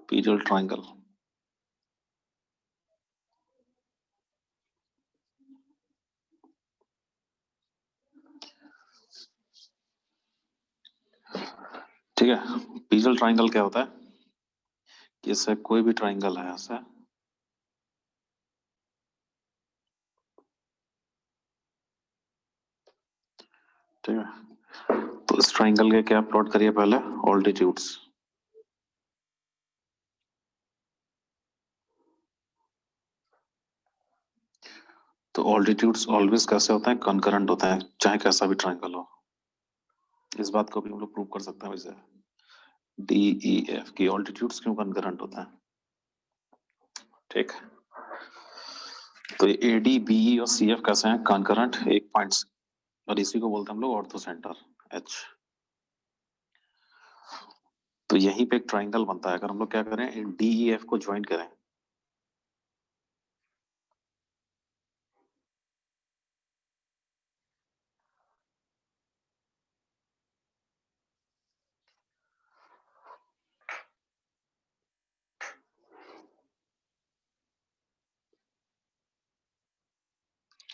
पीरियड ट्राइंगल। ठीक है, पीरियड ट्राइंगल क्या होता है कि इससे कोई भी ट्राइंगल है ऐसा, ठीक है, तो इस ट्राइंगल के क्या प्लॉट करिए पहले, ऑल्टीट्यूड्स। तो ऑल्टीट्यूड्स ऑलवेज कैसे होते हैं, कॉन्करेंट होते हैं, चाहे कैसा भी ट्राइंगल हो। इस बात को भी हम लोग प्रूव कर सकते हैं वैसे, डी ई एफ की ऑल्टीट्यूड्स क्यों कॉन्करेंट होता है, ठीक। तो ए डी बी ई और सी एफ कैसे हैं, कॉन्करेंट एक पॉइंट्स, और इसी को बोलते हैं हम लोग ऑर्थो सेंटर एच। तो यहीं पे एक ट्राइंगल बनता है, अगर हम लोग क्या करें, डी ई एफ को ज्वाइन करें,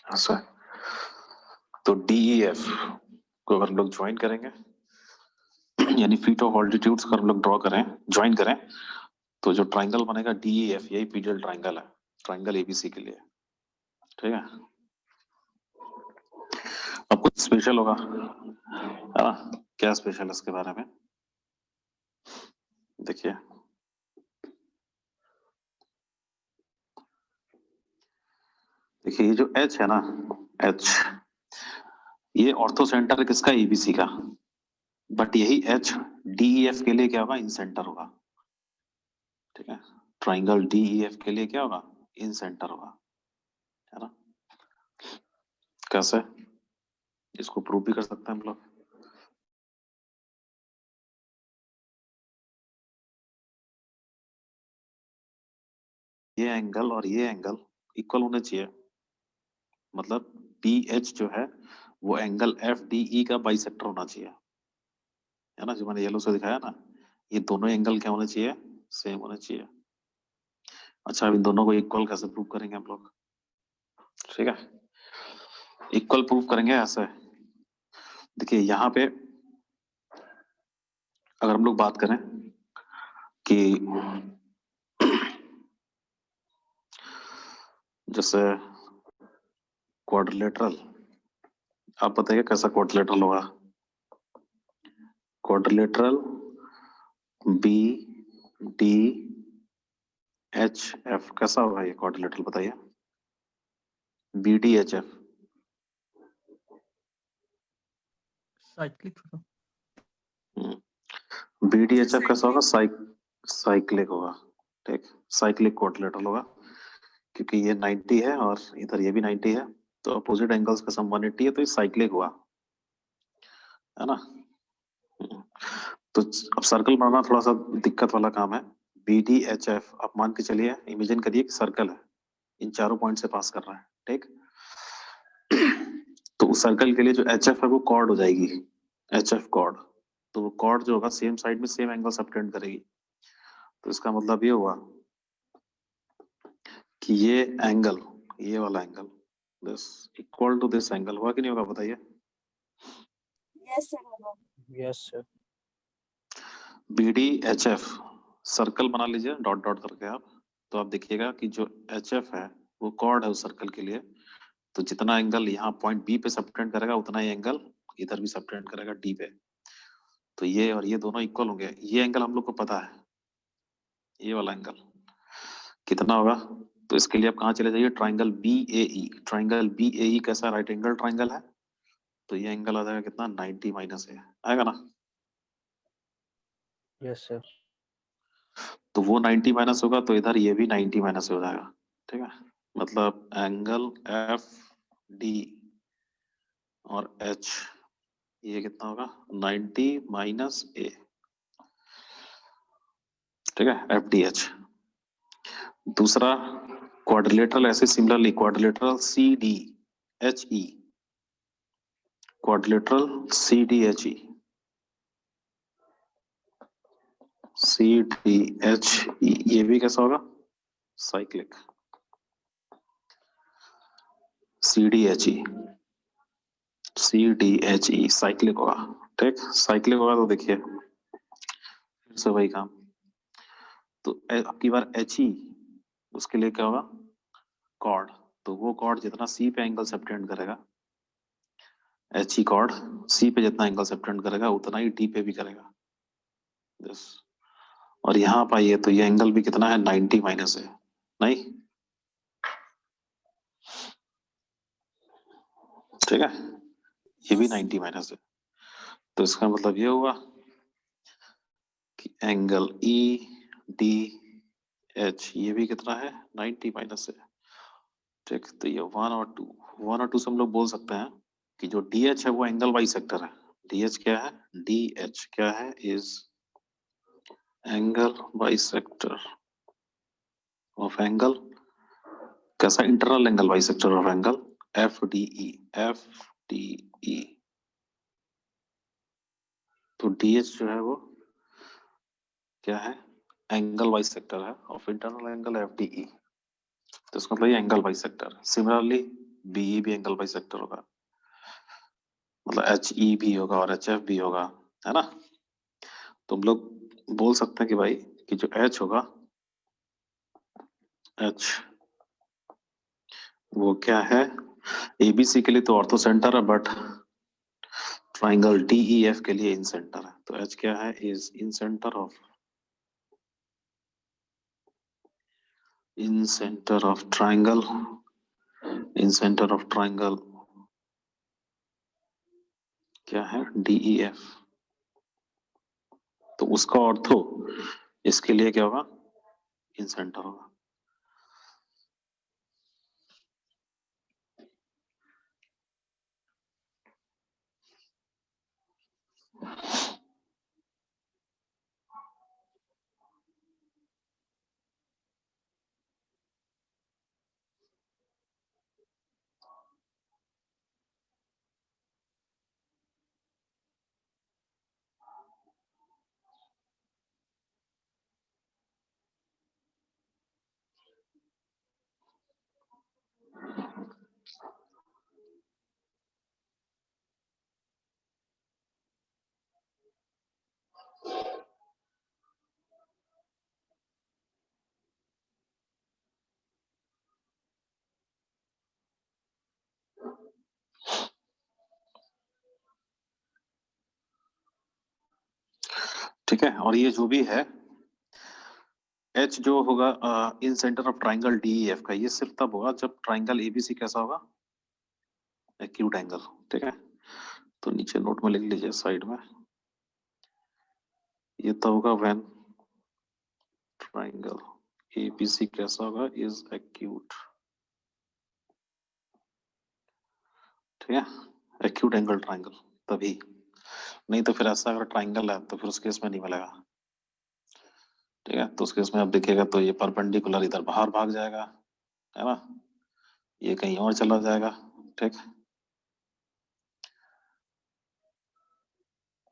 ऐसा, तो डी ई एफ को अगर हम लोग ज्वाइन करेंगे, यानी फीट ऑफ ऑल्टीट्यूड्स को हम लोग ड्रॉ करें, ज्वाइन करें, तो जो ट्राइंगल बनेगा डी ई एफ, यही पीरियड ट्राइंगल है, ट्राइंगल एबीसी के लिए, ठीक है। अब कुछ स्पेशल होगा, है ना, क्या स्पेशल इसके बारे में देखिए। देखिए ये जो H है ना, H, ये ऑर्थो सेंटर किसका, एबीसी का, बट यही H DEF के लिए क्या होगा, इन सेंटर होगा, ठीक है। ट्राइंगल DEF के लिए क्या होगा, इन सेंटर होगा, है ना। कैसे, इसको प्रूव भी कर सकते हैं हम लोग। ये एंगल और ये एंगल इक्वल होने चाहिए, मतलब BH जो है वो एंगल FDE का बाइसेक्टर होना चाहिए, है ना, जो मैंने येलो से दिखाया ना, ये दोनों एंगल क्या होने चाहिए, सेम होने चाहिए। अच्छा, अब इन दोनों को इक्वल कैसे प्रूव करेंगे हम लोग, ठीक है। इक्वल प्रूव करेंगे ऐसे, देखिए यहाँ पे अगर हम लोग बात करें कि जैसे क्वाड्रिलेटरल, आप बताइए कैसा क्वाड्रिलेटरल होगा, quadrilateral B D H F कैसा होगा, ये क्वाड्रिलेटरल बताइए, B D H F, cyclic B D H F कैसा होगा, साइक्लिक होगा, ठीक, साइक्लिक क्वाड्रिलेटरल होगा, क्योंकि ये 90 है और इधर ये भी 90 है, तो अपोजिट एंगल्स का सम 180 है, तो ये साइक्लिक हुआ, है ना। तो अब सर्कल बनाना थोड़ा सा दिक्कत वाला काम है। बी डी एच एफ, आप मान के चलिए, इमेजिन करिए कि सर्कल है, इन चारों पॉइंट से पास कर रहा है, ठीक। तो उस सर्कल के लिए जो एच एफ है वो कॉर्ड हो जाएगी, एच एफ कॉर्ड, तो वो कॉर्ड जो होगा सेम साइड में सेम एंगल सबटेंड करेगी, तो इसका मतलब ये हुआ कि ये एंगल, ये वाला angle this equal to this angle, हुआ कि नहीं होगा बताइए। Yes sir, yes sir. B D H F circle बना लीजिए डॉट डॉट करके आप, तो आप देखिएगा कि जो एच एफ है वो कॉर्ड है उस सर्कल के लिए। तो जितना एंगल यहाँ पॉइंट बी पे सबटेंड करेगा उतना ही एंगल इधर भी सबटेंड करेगा डी पे। तो ये और ये दोनों इक्वल होंगे। ये एंगल हम लोग को पता है, ये वाला एंगल कितना होगा। तो इसके लिए आप कहाँ चले जाइए, ट्राइंगल BAE। ट्राइंगल BAE कैसा राइट एंगल ट्राइंगल है, तो ये एंगल आ जाएगा कितना, 90 माइनस ए आएगा ना। Yes sir. तो वो 90 माइनस होगा तो इधर ये भी 90 माइनस हो जाएगा। ठीक है, मतलब एंगल FD और H ये कितना होगा, 90 माइनस ए। ठीक है, FDH। दूसरा क्वाड्रिलेटरल, ऐसे similarly quadrilateral CDHE, quadrilateral CDHE, CDHE ये भी कैसा होगा, साइक्लिक। CDHE साइक्लिक होगा। ठीक, साइक्लिक होगा तो देखिए फिर से वही काम। तो आपकी बार HE उसके लिए क्या होगा, कॉर्ड। तो वो कॉर्ड जितना C पे एंगल सबटेंड करेगा, HE कॉर्ड C पे जितना एंगल सबटेंड करेगा उतना ही D पे भी करेगा। यस, और यहाँ पाइए तो ये एंगल भी कितना है, 90 माइनस है, नहीं। ठीक है, ये भी 90 माइनस है। तो इसका मतलब ये हुआ कि एंगल EDH ये भी कितना है, 90 माइनस है। ठीक, तो ये 1 और 2 से हम लोग बोल सकते हैं कि जो DH है वो एंगल बाइसेक्टर है। DH क्या है, DH क्या है, is angle bisector of angle, कैसा, internal angle bisector of angle FDE। तो DH जो है वो क्या है, एंगल बाइसेक्टर है ऑफ इंटरनल एंगल FDE। तो इसका मतलब ये एंगल बाइसेक्टर। सिमिलरली BE भी एंगल बाइसेक्टर होगा, मतलब HE भी होगा और HF भी होगा, है ना। तो हम लोग बोल सकते हैं कि भाई कि जो H होगा, H वो क्या है, ABC के लिए तो ऑर्थो सेंटर है, बट ट्राइंगल DEF के लिए इन सेंटर है। तो H क्या है, is in centre of triangle, in centre of triangle क्या है, DEF। तो उसका ऑर्थो इसके लिए क्या होगा, इन सेंटर होगा। ठीक है, और ये जो भी है H जो होगा इन सेंटर ऑफ ट्राइंगल DEF का, ये सिर्फ तब होगा जब ट्राइंगल ABC कैसा होगा, एक्यूट एंगल। ठीक है, तो नीचे नोट में लिख लीजिए साइड में, ये तब होगा व्हेन ट्राइंगल ABC कैसा होगा, इज एक्यूट। ठीक है, एक्यूट एंगल ट्राइंगल तभी, नहीं तो फिर ऐसा अगर ट्राइंगल है तो फिर उस केस में नहीं मिलेगा। ठीक है, तो उस केस में अब देखिएगा तो ये परपेंडिकुलर इधर बाहर भाग जाएगा, है ना, ये कहीं और चला जाएगा। ठीक,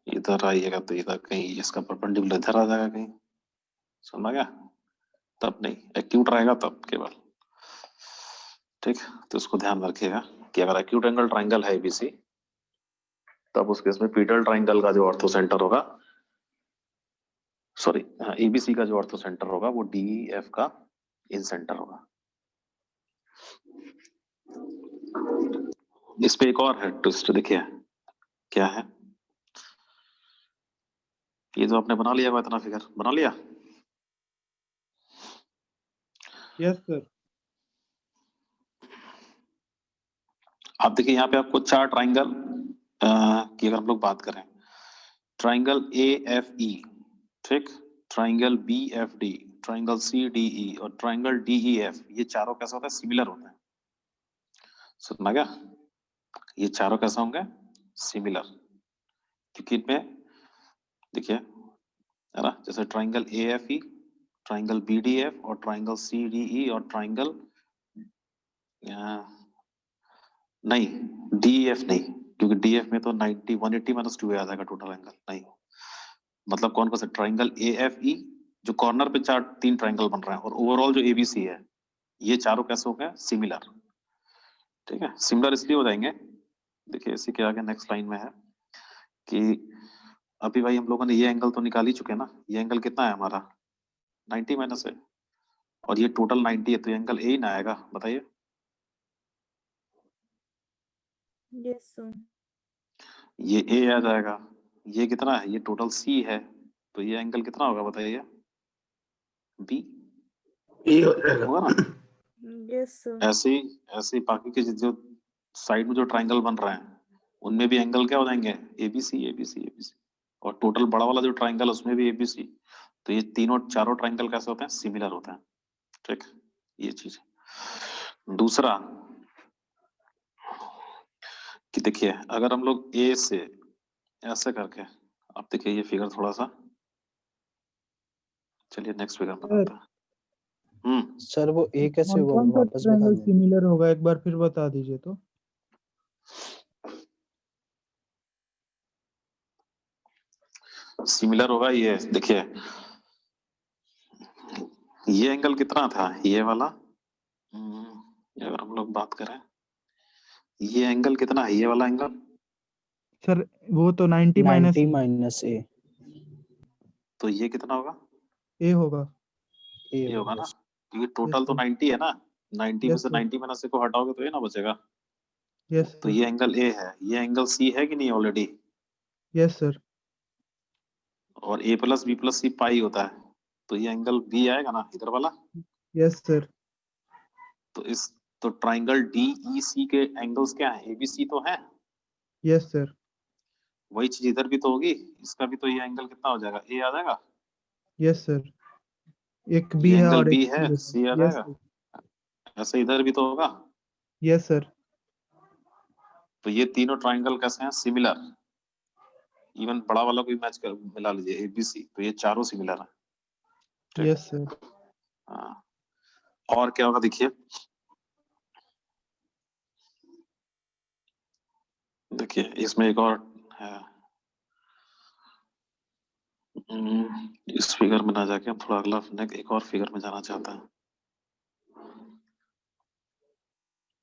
इधर आइएगा तो इधर कहीं इसका परपेंडिकुलर इधर आ जाएगा कहीं, समझ गया। तब नहीं, एक्यूट रहेगा तब केवल। ठीक, तो इसको ध्यान में रखिएगा कि अगर एक्यूट एंगल ट्राइंगल है ABC, तब उस केस में पीटल ट्राइंगल का जो ऑर्थो सेंटर होगा, सॉरी ABC का जो ऑर्थो सेंटर होगा वो DEF का इन सेंटर होगा। इस पे एक और है ट्विस्ट, देखिए क्या है। ये जो आपने बना लिया हुआ इतना फिगर बना लिया, यस सर। आप देखिए यहाँ पे आपको चार ट्राइंगल की अगर हम लोग बात करें, ट्राइंगल AFE, ठीक, ट्राइंगल BFD, ट्राइंगल CDE और ट्राइंगल DEF, ये चारों कैसे होता है? सिमिलर होते हैं। सुनना क्या? ये चारों कैसे होंगे? सिमिलर, क्योंकि इनमें देखिए है ना, जैसे ट्राइंगल AFE, ट्राइंगल BDF और ट्राइंगल CDE और ट्राइंगल नहीं DEF नहीं, क्योंकि DF में तो 90 180 माइनस 2 आ जाएगा टोटल एंगल। नहीं, मतलब कौन कौन सा? ट्राइंगल AFE जो कॉर्नर पे तीन ट्राइंगल बन रहे हैं, और ओवरऑल जो ABC है, ये चारों कैसे हो गए? सिमिलर। ठीक है, सिमिलर इसलिए हो जाएंगे, देखिए इसी के आगे नेक्स्ट लाइन में है कि अभी भाई हम लोगों ने ये एंगल तो निकाल ही चुके हैं ना। ये एंगल कितना है हमारा? 90 माइनस है, और ये टोटल 90 है, तो ये एंगल A ही ना आएगा, बताइए। Yes sir. ये A आ जाएगा, ये कितना है? ये टोटल C है, तो ये एंगल कितना होगा बताइए? B ये हो जाएगा। होगा ना। Yes sir. ऐसे ही बाकी के जो साइड में जो ट्राइंगल बन रहे हैं, उनमें भी एंगल क्या हो जाएंगे? ABC ABC ABC, और टोटल बड़ा वाला जो ट्राइंगल उसमें भी ABC। तो ये तीनों चारों ट्राइंगल कैसे होते हैं? सिमिलर होते हैं। ठीक, ये चीज। दूसरा कि देखिए अगर हम लोग A से ऐसे करके, आप देखिए ये फिगर थोड़ा सा, चलिए नेक्स्ट फिगर बनाते हैं। सर वो A कैसे कौन हुआ, कौन सा वापस बता ट्रायंगल दीजिए। सिमिलर होगा, एक बार फिर बता दीजिए तो। सिमिलर होगा, ये देखिए ये एंगल कितना था? ये वाला अगर हम लोग बात करें, ये एंगल कितना है? ये वाला एंगल सर वो तो 90 माइनस 90 माइनस A तो ये कितना होगा? ए होगा। ये होगा ना, क्योंकि यस टोटल तो सर। 90 है ना। 90 में यस से सर। 90 माइनस को हटाओगे तो ये ना बचेगा। यस तो सर। ये एंगल A है, ये एंगल C है कि नहीं ऑलरेडी? Yes sir. और A plus B plus C पाई होता है, तो ये एंगल B आएगा ना इधर वाला। Yes sir. तो ट्राइंगल DEC के एंगल्स क्या है? ABC तो है। Yes sir. वही चीज इधर भी तो होगी, इसका भी तो ये एंगल कितना हो जाएगा? A आ जाएगा। Yes sir. एक बी ये है एंगल और एक B है, सी C आ है। यस जाएगा। सर। ऐसे इधर भी तो होगा। Yes sir. तो ये तीनों ट्राइंगल कैसे हैं? सिमिलर। इवन बड़ा वाला कोई मैच कर मिला लीजिए ABC, तो ये चारों सिमिलर है। ठीक? Yes sir. हाँ, और क्या होगा देखिए, देखिए इसमें एक और है। इस फिगर में ना जाके हम थोड़ा अगला एक और फिगर में जाना चाहता है।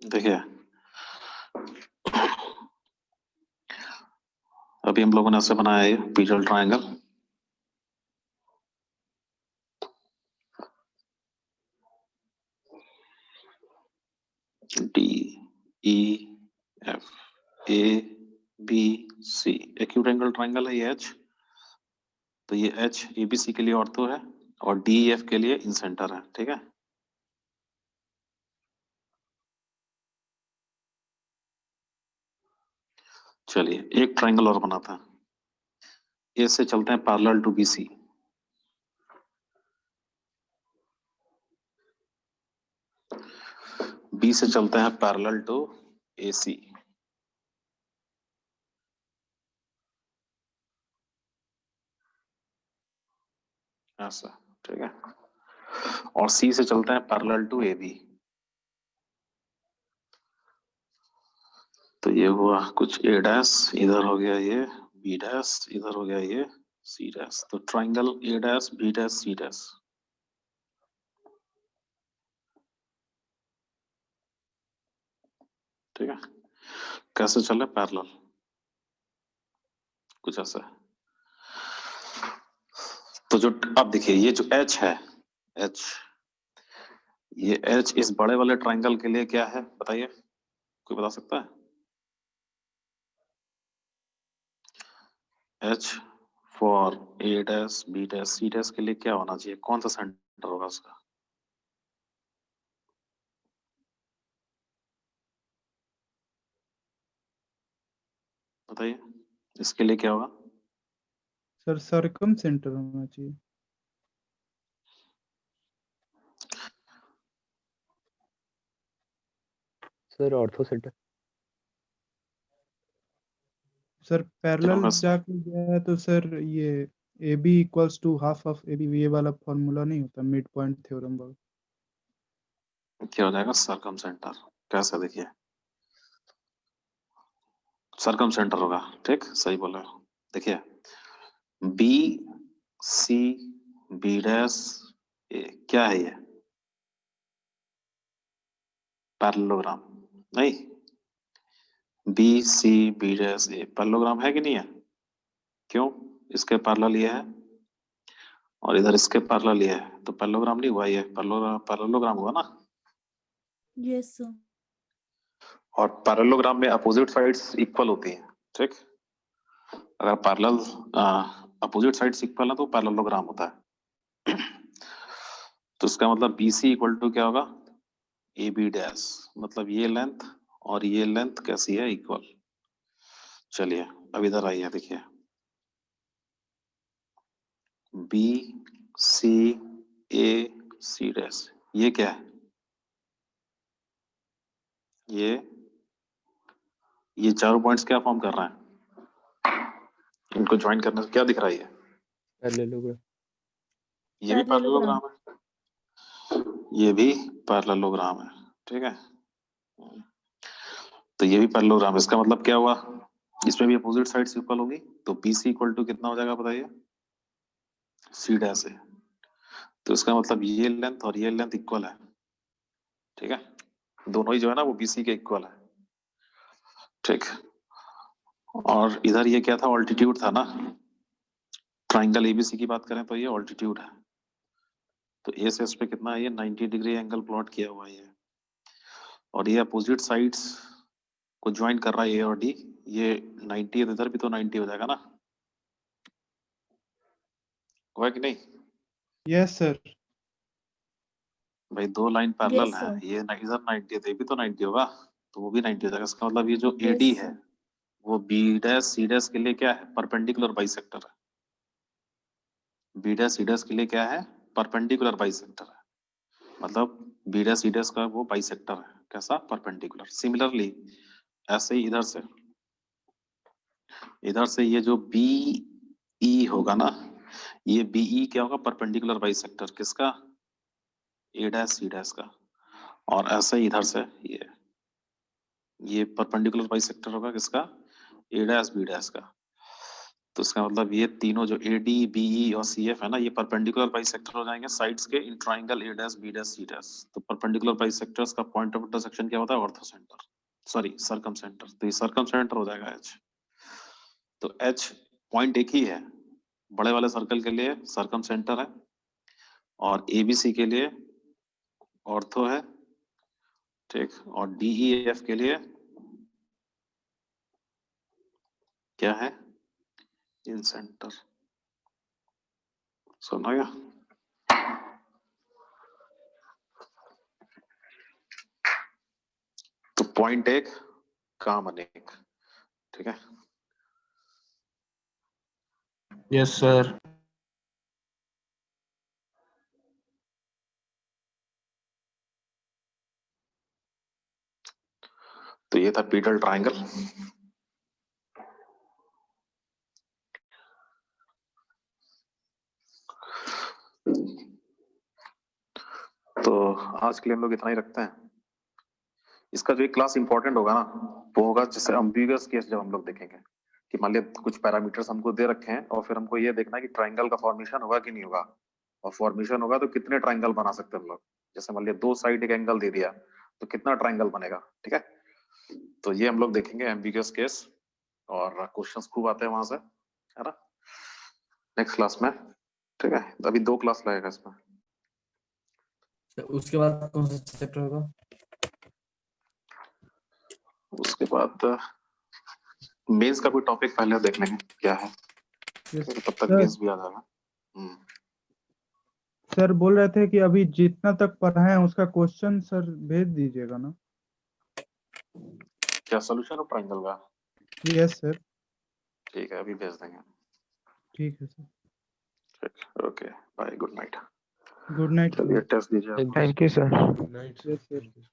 देखिए अभी हम लोगों ने ऐसे बनाया है puzzle triangle. DEF ABC acute angle triangle है ये H। तो ये H ABC के लिए ऑर्थो है और DEF के लिए इन सेंटर है। ठीक है, चलिए एक ट्राइंगल और बनाते हैं। A से चलते हैं पैरेलल टू BC। B से चलते हैं पैरेलल टू AC। ऐसा, ठीक है, और C से चलते हैं पैरेलल टू AB। तो ये हुआ कुछ A डैश, इधर हो गया ये B डैश, इधर हो गया ये C डैश। तो triangle A dash B dash C dash. ठीक है, कैसे चले? पैरेलल, कुछ ऐसा है। तो जो अब देखिए ये जो H है, H ये एच इस बड़े वाले ट्राइंगल के लिए क्या है बताइए, कोई बता सकता है? H for A dash B dash C dash के लिए क्या होना चाहिए, कौन सा सेंटर होगा उसका? बताइए इसके लिए क्या होगा? सर सर्कम सेंटर होना चाहिए। Sir orthocentre. Sir parallel होगा? जाके गया है तो सर ये A B equals to half of A B, ये वाला फॉर्मूला नहीं होता मिड पॉइंट थ्योरम वाला। क्या हो जाएगा? सरकम सेंटर। कैसे? देखिए सरकम सेंटर होगा, ठीक सही बोल रहे हो। देखिए B C B dash A क्या है ये? पैरेललोग्राम नहीं? B C B dash A parallelogram है कि नहीं है? क्यों? इसके पैरेलल ये है और इधर इसके पैरेलल ये है, तो पैरेललोग्राम नहीं हुआ, ये पैरेललोग्राम हुआ ना। Yes sir. और पैरेललोग्राम में अपोजिट साइड्स इक्वल होती हैं, ठीक? अगर पैरेलल अपोजिट साइड्स इक्वल है तो पैरेललोग्राम होता है। तो इसका मतलब बी सी इक्वल टू क्या होगा? ए बी डैश, मतलब ये लेंथ और ये लेंथ कैसी है? इक्वल। चलिए अब इधर आइए, देखिए बी सी ए सी डैश ये क्या है? ये चारों पॉइंट्स क्या फॉर्म कर रहे हैं? इनको ज्वाइन करने से क्या दिख रहा है? पैरेललोग्राम। ये भी पैरेललोग्राम है, ये भी पैरेललोग्राम है, ठीक है। तो ये भी पैरेललोग्राम है, इसका मतलब क्या हुआ? इसमें भी अपोजिट साइड्स इक्वल होगी, तो बी सी इक्वल टू कितना हो जाएगा बताइए? सी डैश है। तो इसका मतलब ये लेंथ और ये लेंथ इक्वल है, ठीक है। दोनों ही जो है ना वो बीसी के इक्वल है, ठीक। और इधर ये क्या था? ऑल्टीट्यूड था ना। ट्राइंगल एबीसी की बात करें तो ये ऑल्टीट्यूड है। तो ए से इस पे कितना है? ये 90 डिग्री एंगल प्लॉट किया हुआ है ये। और ये अपोजिट साइड्स को ज्वाइन कर रहा है ए और डी। ये 90 है तो इधर भी तो 90 हो जाएगा ना, हुआ कि नहीं? Yes sir. भाई दो लाइन पैरेलल Yes, है, sir. ये इधर 90 है तो ये भी तो 90 होगा, तो वो भी 90 हो जाएगा। इसका मतलब ये जो एडी Yes, है sir. वो बी डैश सी डैश के लिए क्या है? परपेंडिकुलर बाइसेक्टर है। बी डैश सी डैश के लिए क्या है? परपेंडिकुलर बाइसेक्टर है। मतलब बी डैश सी डैश का वो बाइसेक्टर है, कैसा? परपेंडिकुलर। सिमिलरली ऐसे ही इधर से ये जो बी ई होगा ना, ये बी ई क्या होगा? परपेंडिकुलर बाइसेक्टर किसका? ए डैश सी डैश का। और ऐसे ही इधर से ये परपेंडिकुलर बाइसेक्टर होगा किसका? ए डैश बी डैश का। तो इसका मतलब ये तीनों जो ए डी बी ई और सी एफ है ना, ये परपेंडिकुलर बाइसेक्टर हो जाएंगे साइड्स के in triangle A dash B dash C dash. तो परपेंडिकुलर बाइसेक्टर्स का पॉइंट ऑफ इंटरसेक्शन क्या होता है? Orthocentre, sorry circumcentre. तो ये सर्कम सेंटर हो जाएगा एच। तो एच पॉइंट एक ही है, बड़े वाले सर्कल के लिए सर्कम सेंटर है, और एबीसी के लिए ऑर्थो है, ठीक। और डीई एफ के लिए क्या है? इन सेंटर। सुना गया? तो पॉइंट एक काम अनेक, ठीक है। Yes sir. तो ये था पीडल ट्राइंगल। तो आज के लिए हम लोग इतना ही रखते हैं। इसका जो एक क्लास इंपॉर्टेंट होगा ना, वो होगा जैसे अम्बिगस केस, जब हम लोग देखेंगे कि मान लिया कुछ पैरामीटर्स हमको दे रखे हैं और फिर हमको ये देखना है कि ट्राइंगल का फॉर्मेशन होगा कि नहीं होगा, और फॉर्मेशन होगा तो कितने ट्राइंगल बना सकते हैं हम लोग। जैसे मान लिया दो साइड एक एंगल दे दिया तो कितना ट्राइंगल बनेगा, ठीक है। तो ये हम लोग देखेंगे एम्बिगस केस, और क्वेश्चंस खूब आते हैं वहां से, है ना, नेक्स्ट क्लास में, ठीक है। अभी 2 क्लास लगेगा इसमें। उसके बाद कौन सा चैप्टर होगा? उसके बाद मेंस का कोई टॉपिक पहले देख लेंगे क्या है, यस तब तक सर। मेंस भी आ जाएगा। सर बोल रहे थे कि अभी जितना तक पढ़ाए हैं उसका क्वेश्चन सर भेज दीजिएगा ना। क्या सोल्यूशन ऑफ ट्रायंगल का? Yes sir. ठीक है, अभी भेज देंगे। ठीक है सर। ठीक, okay, bye, good night. Good night चलिए सर। टेस्ट दीजिए आप। Thank you sir. Night yes sir. Sir.